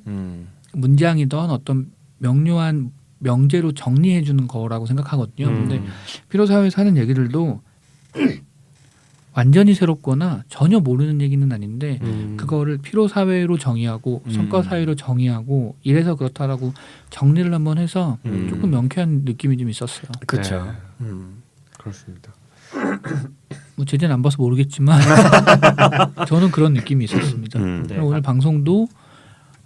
문장이든 어떤 명료한 명제로 정리해 주는 거라고 생각하거든요. 근데 피로사회에서 하는 얘기들도 완전히 새롭거나 전혀 모르는 얘기는 아닌데 그거를 피로사회로 정의하고 성과사회로 정의하고 이래서 그렇다라고 정리를 한번 해서 조금 명쾌한 느낌이 좀 있었어요. 그렇죠. 네. 그렇습니다. 뭐 제대로 안 봐서 모르겠지만 저는 그런 느낌이 있었습니다. 네. 오늘 방송도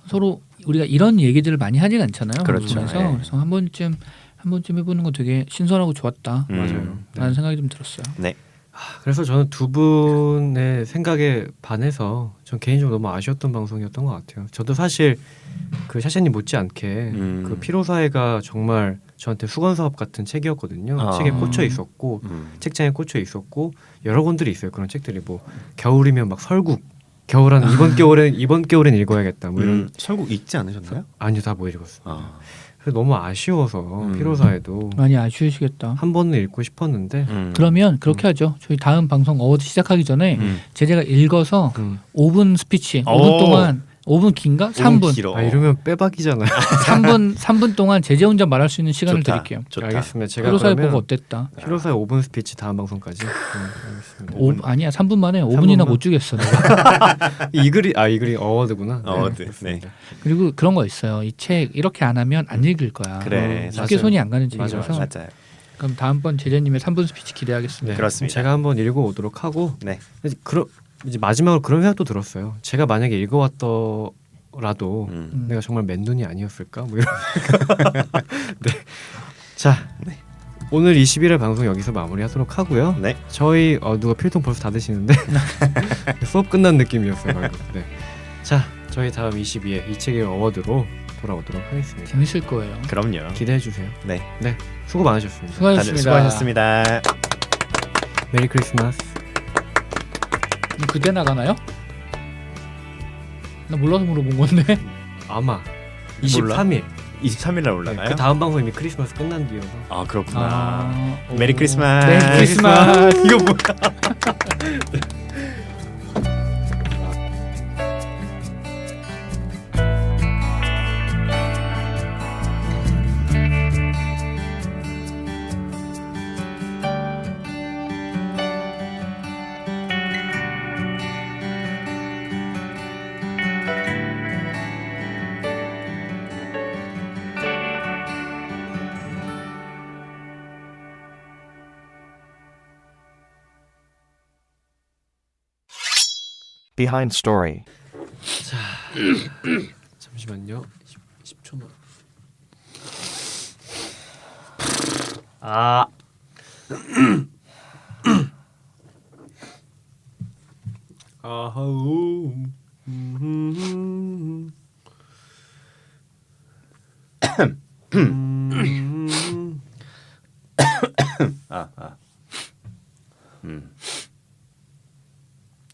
서로 우리가 이런 얘기들을 많이 하진 않잖아요. 그렇죠. 방송에서. 네. 그래서 한 번쯤 해보는 거 되게 신선하고 좋았다. 맞아요. 라는 생각이 좀 들었어요. 네. 그래서 저는 두 분의 생각에 반해서 전 개인적으로 너무 아쉬웠던 방송이었던 것 같아요. 저도 사실 그 샤샤님 못지않게 그 피로사회가 정말 저한테 수건사업 같은 책이었거든요. 아. 책에 꽂혀 있었고 책장에 꽂혀 있었고 여러 권들이 있어요. 그런 책들이 뭐 겨울이면 막 설국 겨울한 이번 겨울엔 읽어야겠다 뭐 이런 설국 읽지 않으셨나요? 아니요 다 못 읽었어요. 아. 그래서 너무 아쉬워서 피로사회도 많이 아쉬우시겠다. 한 번은 읽고 싶었는데 그러면 그렇게 하죠. 저희 다음 방송 어워드 시작하기 전에 제재가 읽어서 5분 스피치 5분 동안 5분 긴가? 3분. 길어. 아 이러면 빼박이잖아요. 3분 동안 제재 혼자 말할 수 있는 시간을 좋다. 드릴게요. 좋다. 알겠습니다. 제가 피로사회 그러면 보고 어땠다? 피로사회 5분 스피치 다음 방송까지. 알겠습니다. 5, 아니야 3분 만에 5분이나 3분만? 못 주겠어. 내가. 이 글이 어워드구나. 어워드. 그렇습니다. 그리고 그런 거 있어요. 이 책 이렇게 안 하면 안 읽을 거야. 그래, 쉽게 맞아요. 손이 안 가는 맞아요. 책이라서. 맞아요. 그럼 다음번 제재님의 3분 스피치 기대하겠습니다. 네, 그렇습니다. 제가 한번 읽어오도록 하고 네. 이제 마지막으로 그런 생각도 들었어요. 제가 만약에 읽어왔더라도 내가 정말 맨눈이 아니었을까? 뭐 이런 생각. 네. 자, 오늘 21회 방송 여기서 마무리하도록 하고요. 네. 저희 누가 필통 벌써 다 드시는데 수업 끝난 느낌이었어요. 방금. 네. 자, 저희 다음 22회 이 책의 어워드로 돌아오도록 하겠습니다. 재밌을 거예요. 그럼요. 기대해 주세요. 네. 네, 수고 많으셨습니다. 수고하셨습니다. 다들 수고하셨습니다. 메리 크리스마스. 그때 나가나요? 나 몰라서 물어본 건데. 아마 23일. 23일 날 올라가요? 그 다음 방송 이미 크리스마스 끝난 뒤여서. 아 그렇구나. 아, 메리 크리스마스. 메리 크리스마스. 이거 뭐야? Behind Story. 잠시만요. 10초만. 아. 아하우.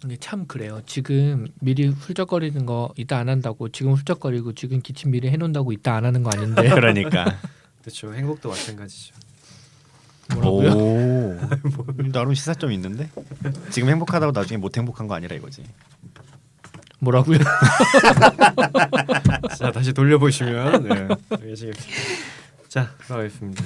이게 참 그래요. 지금 미리 훌쩍거리는 거 이따 안 한다고 지금 훌쩍거리고 지금 기침 미리 해놓는다고 이따 안 하는 거 아닌데. 그러니까. 그렇죠. 행복도 마찬가지죠. 뭐라고요? 오. 나름 시사점 있는데? 지금 행복하다고 나중에 못 행복한 거 아니라 이거지. 뭐라고요? 자, 다시 돌려보시면 네, 알겠습니다. 자, 들어가겠습니다.